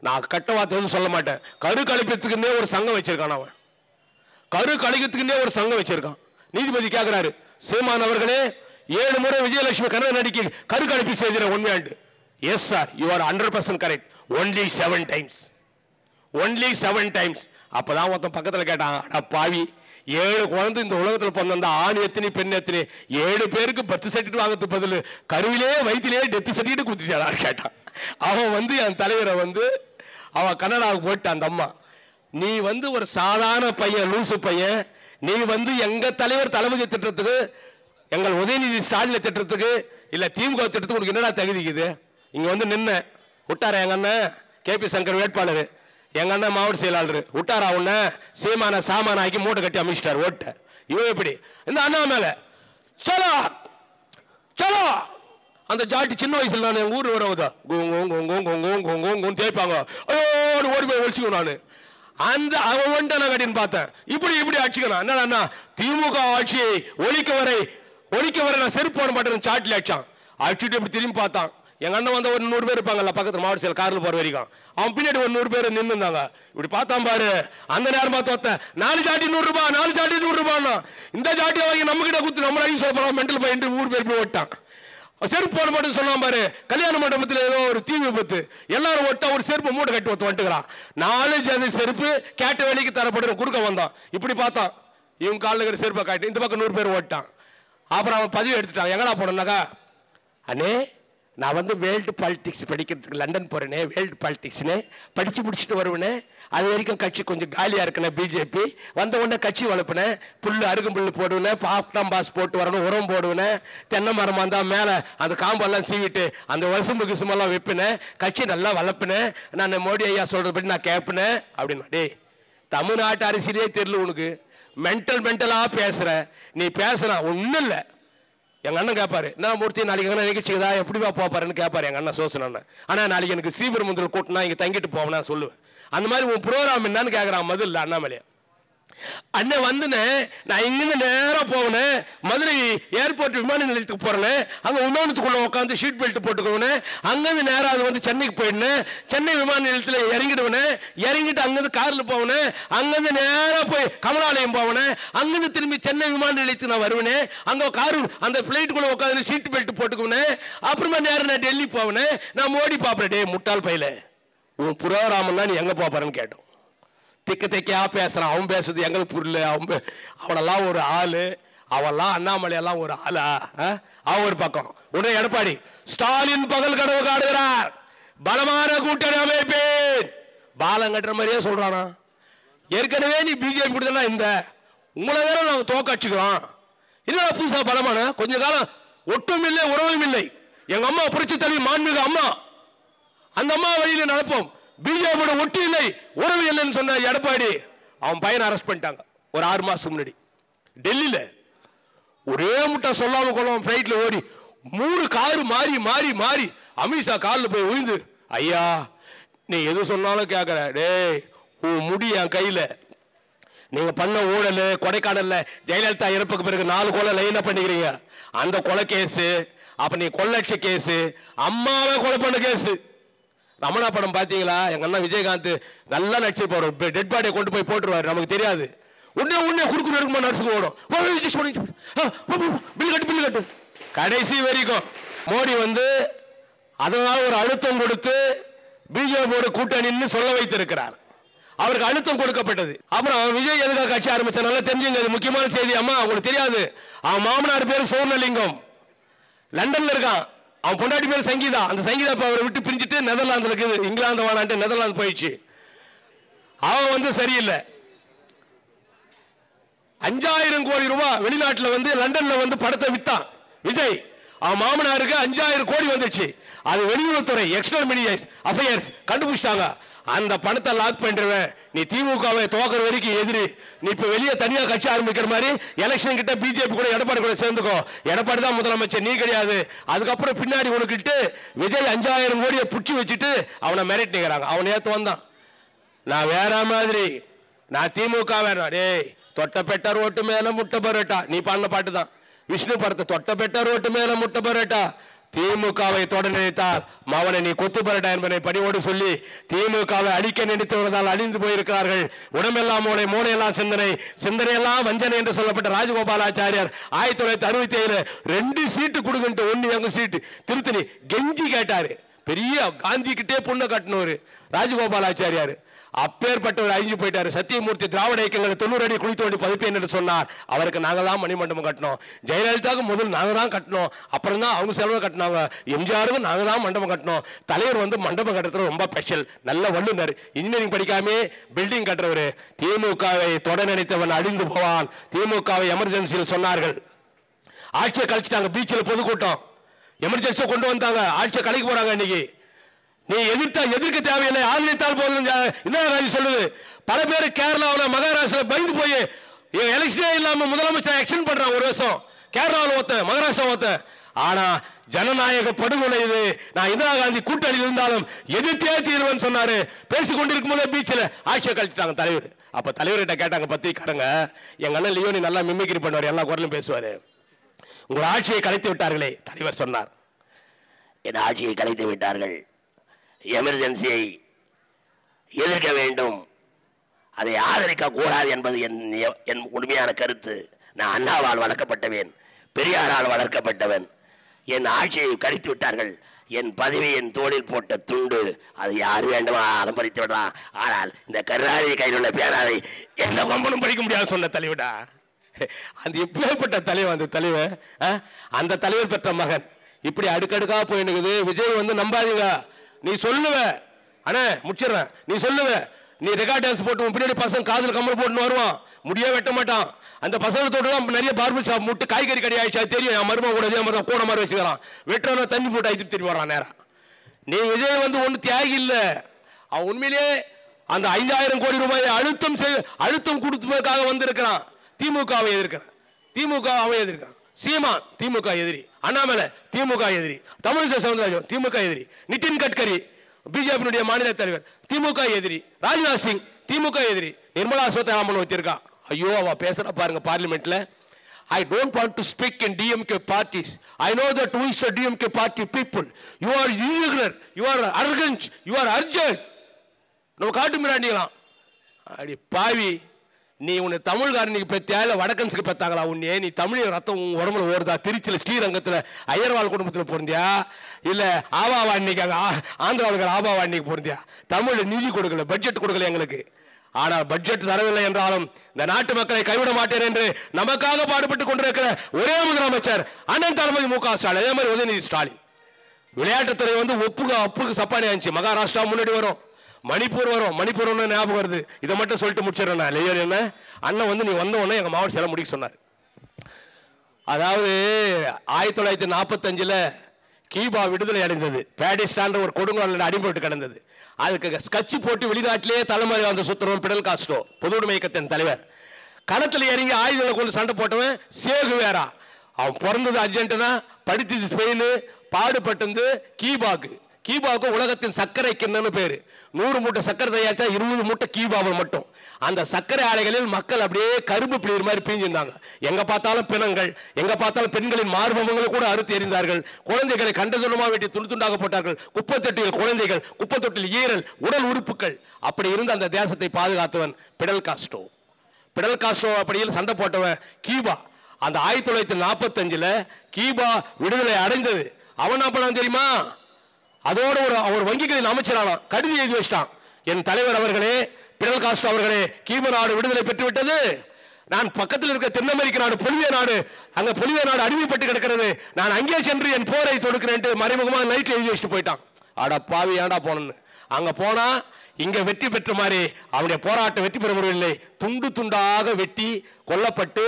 நான் கெட்ட வார்த்தை வந்து சொல்ல மாட்டேன். கரு கழிப்பத்துக்குன்னே ஒரு சங்கம் வச்சிருக்கான். அவன் கரு கழிக்கிறதுக்குன்னே ஒரு சங்கம் வச்சிருக்கான். நீதிபதி கேட்கிறாரு, சீமான் அவர்களே 7 முறை விஜயலட்சுமி கண்ணன் நடிக்க கரு கழிப்பு செய்கிற உண்மையாண்டு. Yes sir, you are 100% correct. only 7 times. only 7 times. அப்பதான் ஒருத்தன் பக்கத்தில் கேட்டான், அடா பாவி, 7 குழந்தை இந்த உலகத்தில் பிறந்த ஆண் எத்தனை பெண் எத்தனை, 7 பேருக்கு பர்த் சர்டிஃபிகேட் வாங்கிறது பதில் கருவிலே வயிற்றிலே டெத் சர்டிஃபிகேட் கொடுத்துட்டாரு கேட்டான். அவன் என் தலைவரை அவன் கன்னடாவுக்கு போயிட்டு, அந்த அம்மா, நீ ஒரு சாதாரண பையன், லூசு பையன், நீ எங்க தலைவர் தளபதி திட்டத்துக்கு, எங்கள் உதயநிதி ஸ்டாலின் திட்டத்துக்கு இல்ல திமுக திட்டத்துக்கு உனக்கு என்னடா தகுதிக்குது? இங்க நின்ன விட்டாரா எங்க அண்ணன் KP சங்கர் வேட்பாளர், எங்க அண்ணன் மாவட்ட செயலாளர் விட்டாரா உன்ன சீமான சாமான ஆக்கி மூட்டை கட்டி அமைச்சிட்டார் ஓட்ட. இவன் எப்படி இந்த அண்ணா மேல சலோ சலோ அந்த ஜாட்டி சின்ன வயசுல நான் எங்க ஊர் வரவுதா தேய்ப்பாங்க, ஐயோடு ஓடி போய் ஒழிச்சுக்கோ. நான் அந்த அவன் நான் கட்டின்னு பார்த்தேன். இப்படி இப்படி அடிச்சுக்கணும். என்னடா திமுக ஆட்சியை ஒழிக்க வரை நான் செருப்பு போட மாட்டேன் சாட்டில் அடிச்சான். அடிச்சுட்டு இப்படி திரும்பி பார்த்தான். எங்க அண்ணன் ஒரு 100 பேர் இருப்பாங்கல்ல பக்கத்துல மாவட்ட செயல் காரில் போற வரைக்கும், அவன் பின்னாடி ஒரு 100 பேர் நின்று இருந்தாங்க. இப்படி பார்த்தான் பாரு, அந்த நேரமா தோத்தேன். 4 ஜாட்டி 100 ரூபாய், 4 ஜாட்டி 100 ரூபாய். இந்த ஜாட்டியை வாங்கி நம்ம கிட்ட குத்து நம்ம சொல்ல போறோம் மென்டல் பையன் 100 பேர் போய் ஓட்டான். செருப்பு போட மாட்டேன்னு சொன்னான் பாரு. கல்யாண மண்டபத்தில் ஏதோ ஒரு தீ விபத்து, எல்லாரும் ஒட்டா ஒரு செருப்பு மூட்டை கட்டி வந்துட்டுக்கிறான். 4 ஜாதி செருப்பு கேட்ட வேலைக்கு தரப்படுற குறுக்க வந்தான். இப்படி பார்த்தான், இவங்க காலில் இருக்கிற செருப்பை காட்டி இந்த பக்கம் 100 பேர் ஓட்டான். அப்புறம் அவன் பதிவு எடுத்துட்டான். எங்கடா போனாக்கா, அண்ணே நான் வேர்ல்டு பாலிடிக்ஸ் படிக்கிறதுக்கு லண்டன் போறேனே, வேர்ல்டு பாலிடிக்ஸ்னு படிச்சு முடிச்சுட்டு வருவேனே, அது வரைக்கும் கட்சி கொஞ்சம் காலியா இருக்குனேன். பிஜேபி வந்த உடனே கட்சி வளர்ப்பினேன், புல்லு அருகும் புல்லு போடுவேன், பாப்டாம் பாஸ் போட்டு வரணும், உரம் போடுவேன், தென்னை மரமா இருந்தா மேலே அந்த காம்பெல்லாம் சீவிட்டு அந்த வசும்பு கிசுமெல்லாம் வைப்பினேன், கட்சி நல்லா வளர்ப்பினேன், நான் மோடி ஐயா சொல்றதுபடி நான் கேட்பினேன் அப்படின்னு. டே, தமிழ்நாட்டு அரசியலே தெரியல உனக்கு, மென்டலா பேசுற, நீ பேசுனா ஒன்றும் இல்லை. எங்க அண்ணன் கேட்பாரு, நான் மூர்த்தி நாளைக்கு என்ன நிகழ்ச்சிக்குதா எப்படிவா போப்பாருன்னு கேட்பாரு எங்க அண்ணன் சோசன் அண்ணன். ஆனா நாளைக்கு எனக்கு ஸ்ரீபெரும்புதூர் கூட்டினா இங்க தங்கிட்டு போவேன் சொல்லுவேன். அந்த மாதிரி உன் ப்ரோக்ராம் என்னன்னு கேட்கறான் மதுல்ல அண்ணாமலையா. அண்ணன் வந்துன்னு நான் இங்கிருந்து நேரம் போவேன், மதுரை ஏர்போர்ட் விமான நிலையத்துக்கு போறேன், அங்க விமானத்துக்குள்ள உட்காந்து ஷீட் பெல்ட் போட்டுக்கோவேன், அங்கிருந்து நேரம் அது வந்து சென்னைக்கு போயிடுனேன், சென்னை விமான நிலையத்தில் இறங்கிடுவேன், இறங்கிட்டு அங்கிருந்து கார்ல போவேன், அங்கிருந்து நேரம் போய் கமலாலயம் போவேன், அங்கிருந்து திரும்பி சென்னை விமான நிலையத்துக்கு நான் வருவேன், அங்க காரு அந்த பிளைட்டுக்குள்ள உட்காந்து ஷீட் பெல்ட் போட்டுக்குவேன், அப்புறமா நேரம் நான் டெல்லி போவேன், நான் மோடி பாப்பேன். டே முட்டாள் பையில, உன் புரோகிராமன்னா நீ எங்க போறேன்னு கேட்டோம். திக்க திக்கையா பேசுறான், அவன் பேசுறது எங்களுக்கு புரியல, அவனெல்லாம் ஒரு ஆளு, அவெல்லாம் அண்ணாமலையெல்லாம் ஒரு ஆளா? அவன் ஒரு பக்கம். உடனே எடப்பாடி ஸ்டாலின் பகல் கனவு காடுகிறார், பலமான கூட்டணி அமைப்பேன், பாலம் கட்டுற மாதிரியே சொல்றானா? ஏற்கனவே நீ பிஜேபி கொடுத்தா இந்த உங்களை வேற நாங்கள் தோக்கடிச்சுக்கிறோம், இல்ல புதுசா பலமான கொஞ்ச காலம் ஒட்டும் இல்லை உறவும் இல்லை. எங்க அம்மா புரட்சி தலைவி மாண்புமிகு அம்மா, அந்த அம்மா வழியில நடப்போம், பிஜேபியோட ஒட்டி இல்லை உறவு இல்லைன்னு சொன்ன எடப்பாடி அவன் பையனை அரெஸ்ட் பண்ணிட்டாங்க ஒரு 6 மாசத்துக்கு முன்னாடி டெல்லியில. ஒரே முட்டை சொல்லாம கொள்ளாம பிளைட்ல ஓடி 3 காரு மாறி மாறி மாறி அமித்ஷா காலில் போய் விழுந்து, ஐயா நீ எது சொன்னாலும் கேட்கற, டேய் உன் முடி என் கையில, நீங்க பண்ண ஊழல் கொடைக்கானல்ல ஜெயலலிதா இறப்புக்கு பிறகு 4 கொலை லைனா பண்ணிக்கிறீங்க, அந்த கொலை கேஸ், அப்ப நீ கொள்ளட்ச கேஸ், அம்மாவை கொலை பண்ண கேஸ். ரமணா படம் பாத்தீங்களா? எங்க அண்ணா விஜயகாந்த் நல்லா நடிச்சிருப்பாரு, டெட் பாடியை கொண்டு போய் போட்டுருவாரு, நமக்கு தெரியாது, உடனே குறுக்கு நெருக்கமா நடிச்சுக்கு ஓடும், பில் கட்டு. கடைசி வரைக்கும் மோடி வந்து அதனால ஒரு அழுத்தம் கொடுத்து பிஜேபியோட கூட்டணின்னு சொல்ல வைத்திருக்கிறார். அவருக்கு அழுத்தம் கொடுக்கப்பட்டது. அப்புறம் விஜய் எதுக்காக கட்சி ஆரம்பிச்ச நல்லா தெரிஞ்சுங்க, முக்கியமான செய்தி. அம்மா உங்களுக்கு தெரியாது, அவன் மாமனார் பேர் சோர்ணலிங்கம், லண்டன்ல இருக்கான், அவன் பொண்டாட்டி பேர் சங்கீதா. அந்த சங்கீதா அவரை விட்டு பிரிஞ்சுட்டு நெதர்லாந்துல இருக்குது, இங்கிலாந்து வாழான்ட்டு நெதர்லாந்து போயிடுச்சு. அவன் வந்து சரியில்லை, 5000 கோடி ரூபாய் வெளிநாட்டுல வந்து லண்டன்ல வந்து படத்தை வித்தான் விஜய். அவன் மாமனாருக்கு 5000 கோடி வந்துச்சு. அது வெளியுறவுத்துறை எக்ஸ்டர்னல் அஃபேர்ஸ் கண்டுபிடிச்சிட்டாங்க. அந்த பணத்தை லாக் பண்றவன் நீ திமுகவை தோக்கிற வரைக்கும் எதிரி. நீ இப்ப வெளியே தனியா கட்சி ஆரம்பிக்கிற மாதிரி எலெக்ஷன் கிட்ட பிஜேபி கூட எடப்பாடி கூட சேர்ந்துக்கோ, எடப்பாடி தான் முதலமைச்சர், நீ கிடையாது. அதுக்கப்புறம் பின்னாடி உனக்கிட்டு விஜய் 5000 கோடியை புடிச்சு வச்சுட்டு அவனை மிரட்டிக்கிறாங்க. அவன் நேத்து வந்தான், நான் வேற மாதிரி, நான் திமுக வேணாம், டேய் தொட்டப்பெட்ட ரோட்டு மேல முட்டை பரோட்டா, நீ பாடின பாட்டு தான் விஷ்ணு படத்தை, தொட்டப்பெட்ட ரோட்டு மேல முட்டை பரோட்டா, திமுகவை தொட நினைத்தால் மவனை நீ கொத்து பரோட்டா என்பதை பணியோடு சொல்லி திமுகவை அழிக்க நினைத்தவர்களால் அழிந்து போயிருக்கிறார்கள். உடம்பெல்லாம் மூளை, மூளையெல்லாம் சிந்தனை, சிந்தனையெல்லாம் வஞ்சனை என்று சொல்லப்பட்ட ராஜகோபாலாச்சாரியார் 1967 2 சீட்டு கொடுங்கன்ட்டு 1 எங்க சீட்டு திருத்தணி கெஞ்சி கேட்டாரு. பெரிய காந்தி கிட்டே பொண்ணை கட்டினவர் ராஜகோபாலாச்சாரியார். அப்பேற்பட்டவர் அழிஞ்சு போயிட்டாரு. சத்தியமூர்த்தி திராவிட இயக்கங்களை 90 அடி குழி தோண்டி பதிப்பேன் என்று சொன்னார். அவருக்கு நாங்க தான் மணிமண்டபம் கட்டணும். ஜெயலலிதாவுக்கு முதல் நாங்க தான் கட்டணும், அப்புறம் தான் அவங்க செலவு கட்டினாங்க. எம்ஜிஆருக்கு நாங்க தான் மண்டபம் கட்டணும். தலைவர் வந்து மண்டபம் கட்டுறது ரொம்ப ஸ்பெஷல், நல்ல வல்லுநர், இன்ஜினியரிங் படிக்காமே பில்டிங் கட்டுறவர். திமுகவை தொட நினைத்தவன் அழிந்து போவான். திமுகவை எமர்ஜென்சியில் சொன்னார்கள், ஆட்சியை கழிச்சிட்டாங்க. பீச்சில் பொதுக்கூட்டம் எமர்ஜென்சியை கொண்டு வந்தாங்க, ஆட்சியை கலைக்க போறாங்க. இன்னைக்கு நீ எதிர்க்க தேவையில்லை, ஆதரித்தால் போதும் இந்திரா சொல்லுது. பல பேர் கேரளாவில் மகாராஷ்டிரா பயந்து போய் எலெக்ஷனே இல்லாம முதலமைச்சர் ஆக்ஷன் பண்றாங்க. ஒரு வருஷம் கேரளாவில் ஒருத்த, மகாராஷ்டிரா ஒருத்த. ஆனா ஜனநாயக படுகொலை இது. நான் இந்திரா காந்தி கூட்டணி இருந்தாலும் எதிர்த்தே தீர்வுன்னு சொன்னாரு. பேசிக் கொண்டிருக்கும் போதே பீச்சில் ஆட்சியை கழிச்சிட்டாங்க தலைவர். அப்ப தலைவர்கிட்ட கேட்டாங்க பத்திரிக்காரங்க, எங்க அண்ணன் லியோனி நல்லா மிமிக்ரி பண்ணுவார், எல்லா குரலும் பேசுவாரு, உங்கள் ஆட்சியை கலைத்து விட்டார்களே. தலைவர் சொன்னார், என் ஆட்சியை கலைத்து விட்டார்கள், எமர்ஜென்சியை எதிர்க்க வேண்டும், அதை ஆதரிக்க கூடாது என்பது என் உண்மையான கருத்து. நான் அண்ணாவால் வளர்க்கப்பட்டவன், பெரியாரால் வளர்க்கப்பட்டவன். என் ஆட்சியை கழித்து விட்டார்கள், என் பதவி என் தோளில் போட்ட துண்டு, அது யார் வேண்டுமா அலம்பரித்து விடலாம். ஆனால் இந்த கருணாநிதி கையில் உள்ள பேனாவை எந்த கொம்பனும் படிக்க முடியாது சொன்ன தலைவிடா. அந்த எப்பேற்பட்ட தலைவர் அந்த தலைவர், அந்த தலைவர் பெற்ற மகன். இப்படி அடுக்கடுக்கா போயிடுது. விஜய் வந்து நம்பாதீங்க, நீ சொல்லுவ அண்ணே முடிச்சிடறேன், நீ சொல்லுவ, நீ ரெக்கார்ட் டான்ஸ் போட்டு பின்னாடி பசங்க காதல் கம்மல் போட்டுன்னு வருவான், முடியே வெட்ட மாட்டான். அந்த பசங்க தோட்டு தான் நிறைய பார்பர் ஷாப் முட்டு காய்கறி கடை ஆயிடுச்சா தெரியும். என் மருமக கூட இதே மாதிரி கூட மாதிரி வச்சுக்கிறான், வெட்டுறான் தண்ணி போட்டு ஆயிட்டு திரும்பி வரான் நேரம். நீ விஜய் வந்து ஒன்று தியாகி இல்லை, அவன் உண்மையிலே அந்த 5000 கோடி ரூபாயை அழுத்தம் கொடுத்ததுக்காக வந்திருக்கிறான். திமுகவை எதிர்க்கிறான், திமுக அவன் எதிர்க்கிறான். சீமான் திமுக எதிரி, அண்ணாமலை திமுக எதிரி, தமிழிசை சவுந்தரராஜன் திமுக எதிரி, நிதின் கட்கரி பிஜேபியினுடைய மாநில தலைவர் திமுக எதிரி, ராஜ்நாத் சிங் திமுக எதிரி, நிர்மலா சீதாராமன் வச்சிருக்கான் ஐயோ அவ பேசுற பாருங்க பார்லிமெண்ட்ல. I don't want to speak in DMK parties. I know that we are DMK party people. You are irregular, you are arrogant, you are urgent. நம்ம காட்டு மிராண்டிக்கலாம். அடி பாவி, நீ உன்னை தமிழ்காரனுக்கு பெத்தியா இல்லை வடக்கன்ஸுக்கு பெத்தாங்களா? உன்னே நீ தமிழ் ரத்தம் உன் உடம்புல ஓடுதா? திருச்சியில் ஸ்ரீரங்கத்தில் ஐயர்வாள் குடும்பத்தில் பிறந்தியா இல்லை ஆபாவாண்டிக்கு அங்கே ஆந்திராவுக்கு ஆபாவாண்டிக்கு பிறந்தியா? தமிழ் நிதி கொடுக்கல, பட்ஜெட் கொடுக்கல எங்களுக்கு. ஆனால் பட்ஜெட் தரவில்லை என்றாலும் இந்த நாட்டு மக்களை கைவிட மாட்டேன் என்று நமக்காக பாடுபட்டு கொண்டிருக்கிற ஒரே முதலமைச்சர் அண்ணன் தளபதி மு க ஸ்டாலின். அதே மாதிரி உதயநிதி ஸ்டாலின். விளையாட்டுத்துறை வந்து அப்புக்கு சப்பானி ஆச்சு. மகாராஷ்டிரா முன்னாடி வரும், மணிப்பூர் வரும். மணிப்பூர் ஒன்று ஞாபகம் வருது. இதை மட்டும் சொல்லிட்டு முடிச்சிடறேன். லேயர் என்ன அண்ணன் வந்து நீ வந்த உடனே எங்கள் மாவட்ட செல்ல முடிக்க சொன்னார். அதாவது 1945 கீபா விடுதலை அடைந்தது. பாடிஸ்டான் ஒரு கொடுங்கால அடிபட்டு கிடந்தது. அதுக்கு ஸ்கட்சி போட்டு வெளிநாட்டிலேயே தலைமுறை வந்து சுத்தரவன் பிடல் காஸ்ட்ரோ, பொது உடைமை இயக்கத்தின் தலைவர். களத்தில் இறங்கி ஆயுதங்களை கொண்டு சண்டை போட்டவன் சேகுவேரா. அவன் பிறந்தது அர்ஜென்டினா, படித்தது ஸ்பெயின், பாடுபட்டது கீபாக்கு. கீபாவுக்கு உலகத்தின் சர்க்கரை கிண்ணன்னு பேரு. 100 மூட்டை சர்க்கரை தயாரிச்சா 20 மூட்டை கீபாவில் மட்டும். அந்த சர்க்கரை ஆலைகளில் மக்கள் அப்படியே கரும்பு பிளீர் மாதிரி பிரிஞ்சிருந்தாங்க. எங்க பார்த்தாலும் பிணங்கள், எங்க பார்த்தாலும் பெண்களின் மார்பகங்களை கூட அறுத்து எறிந்தார்கள். குழந்தைகளை கண்டதுடமாக வெட்டி துண்டு துண்டாக போட்டார்கள். குப்பத்தொட்டியில் குழந்தைகள், குப்பத்தொட்டில் ஈரல், உடல் உறுப்புகள். அப்படி இருந்த அந்த தேசத்தை பாதுகாத்தவன் பிடல் காஸ்ட்ரோ. பிடல் காஸ்ட்ரோ அப்படியில் சண்டை போட்டவன் கீபா. அந்த 1945 கீபா விடுதலை அடைந்தது. அவன் அப்ப தெரியுமா, அதோடு அவர் வங்கிகளின் அமைச்சரான கடிதம் எழுதி வச்சிட்டான். என் தலைவர் அவர்களே, பிடல் காஸ்ட்ரோ அவர்களே, கீபா நாடு விடுதலை பெற்று விட்டது. நான் பக்கத்தில் இருக்க தென் அமெரிக்க நாடு பொலிவியா நாடு, அங்க பொலிவியா நாடு அடிமைப்பட்டு கிடக்கிறது. நான் அங்கே சென்று என் போரை தொடுக்கிறேன் மறைமுகமாக நைட்ல எழுதி வச்சுட்டு போயிட்டான். ஆடா பாவி, ஏண்டா போனன்னு. அங்க போனா இங்க வெற்றி பெற்ற மாதிரி அவனுடைய போராட்டம் வெற்றி பெற முடியவில்லை. துண்டு துண்டாக வெட்டி கொல்லப்பட்டு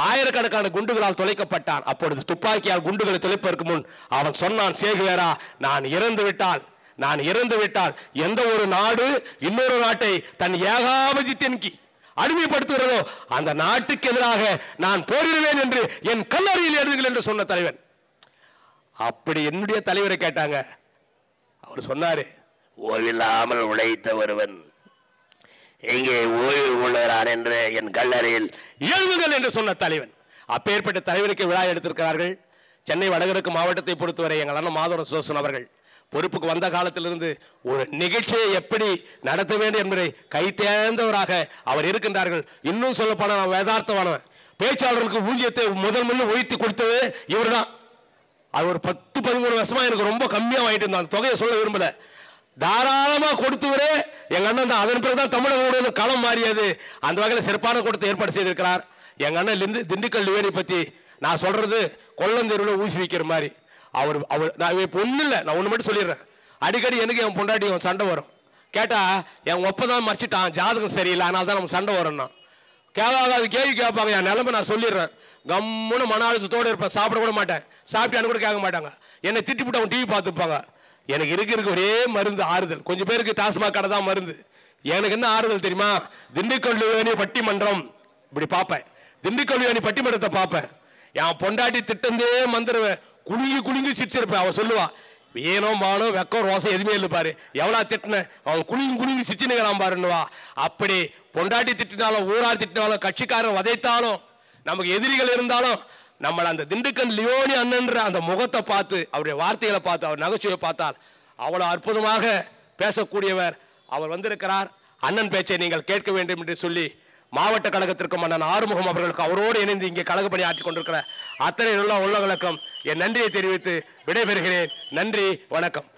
ஆயிரக்கணக்கான குண்டுகளால் தொலைக்கப்பட்டான். அப்பொழுது துப்பாக்கியால் குண்டுகளை தொலைப்பதற்கு முன் அவன் சொன்னான், சேகுவேரா, நான் இறந்து விட்டால் எந்த ஒரு நாடு இன்னொரு நாட்டை தன் ஏகாதிபத்தியத்தின் அடிமைப்படுத்துகிறதோ அந்த நாட்டுக்கு எதிராக நான் போரிடுவேன் என்று என் கல்லறையில் எழுதுங்கள் என்று சொன்ன தலைவன். அப்படி என்னுடைய தலைவரை கேட்டாங்க. அவர் சொன்னாரு, ஓய்வில்லாமல் உழைத்த ஒருவன் எங்கே ஓய்வு கொள்கிறான் என்று என் கல்லறையில் எழுதுங்கள் என்று சொன்ன தலைவன். அப்பேற்பட்ட தலைவருக்கு விழா எடுத்திருக்கிறார்கள். சென்னை வடகிழக்கு மாவட்டத்தை பொறுத்தவரை எங்கள் அண்ணன் மாதவன் சோசன் அவர்கள் பொறுப்புக்கு வந்த காலத்திலிருந்து ஒரு நிகழ்ச்சியை எப்படி நடத்த வேண்டும் என்பதை கை தேர்ந்தவராக அவர் இருக்கின்றார்கள். இன்னும் சொல்லப்போன வேதார்த்தமானவன். பேச்சாளர்களுக்கு ஊதியத்தை முதல் உயர்த்தி கொடுத்தது இவர் தான். அது ஒரு 10-13 வருஷமா எனக்கு ரொம்ப கம்மியாக வாங்கிட்டு இருந்தான். தொகையை சொல்ல விரும்பல. தாராளமா கொடுத்தவரே எங்க அண்ணன் தான். அதன் பிறகுதான் தமிழக களம் மாறியது. அந்த வகையில் சிறப்பான கூட்டத்தை ஏற்பாடு செய்திருக்கிறார். எங்க அண்ணன் திண்டுக்கல் லிவேரி பத்தி நான் சொல்றது கொல்லந்தெருவில் ஊசி வைக்கிற மாதிரி. அவர் நான் இப்போ ஒன்றும் இல்லை, நான் ஒன்று மட்டும் சொல்லிடுறேன். அடிக்கடி எனக்கு என் பொண்டாட்டி சண்டை வரும். கேட்டா என் ஒப்பதான் மறைச்சிட்டான், ஜாதகம் சரியில்லை, அதனால தான் நம்ம சண்டை வரோம்னா கேட்காது கேள்வி கேட்பாங்க. என் நிலைமை நான் சொல்லிடுறேன். கம்முன்னு மன அழுத்தத்தோடு இருப்பேன். சாப்பிட கூட மாட்டேன். சாப்பிட்டான்னு கூட கேட்க மாட்டாங்க. என்னை திட்டிவிட்டு அவங்க டிவி பார்த்துப்பாங்க. எனக்கு இருக்க ஒரே மருந்து ஆறுதல். கொஞ்சம் பேருக்கு டாஸ்மாக் கடை தான் மருந்து. எனக்கு என்ன ஆறுதல் தெரியுமா? திண்டுக்கல் பட்டிமன்றம் இப்படி பார்ப்பேன். திண்டுக்கல் பட்டிமன்றத்தை பார்ப்பேன். என் பொண்டாட்டி திட்டந்தே மந்திருவேன். குலுங்கி சிரிச்சிருப்பேன். அவன் சொல்லுவா, ஏனோ மானோ வெக்கம் ரோசம் எதுவுமே இல்லை பாரு, எவ்வளோ திட்டின அவன் குலுங்கி சிரிச்சுனுங்கிறான் பாருன்னுவா. அப்படி பொண்டாட்டி திட்டினாலும், ஊரார் திட்டினாலும், கட்சிக்காரன் வதைத்தாலும், நமக்கு எதிரிகள் இருந்தாலும் நம்மளை அந்த திண்டுக்கல் லியோனி அண்ணன்ற அந்த முகத்தை பார்த்து, அவருடைய வார்த்தைகளை பார்த்து, அவர் நகைச்சுவை பார்த்தால் அவ்வளோ அற்புதமாக பேசக்கூடியவர் அவர் வந்திருக்கிறார். அண்ணன் பேச்சை நீங்கள் கேட்க வேண்டும் என்று சொல்லி மாவட்ட கழகத்திற்கும் அண்ணன் ஆறுமுகம் அவர்களுக்கு அவரோடு இணைந்து இங்கே கழக பணி ஆற்றிக் கொண்டிருக்கிற அத்தனை உள்ளங்களுக்கும் என் நன்றியை தெரிவித்து விடைபெறுகிறேன். நன்றி, வணக்கம்.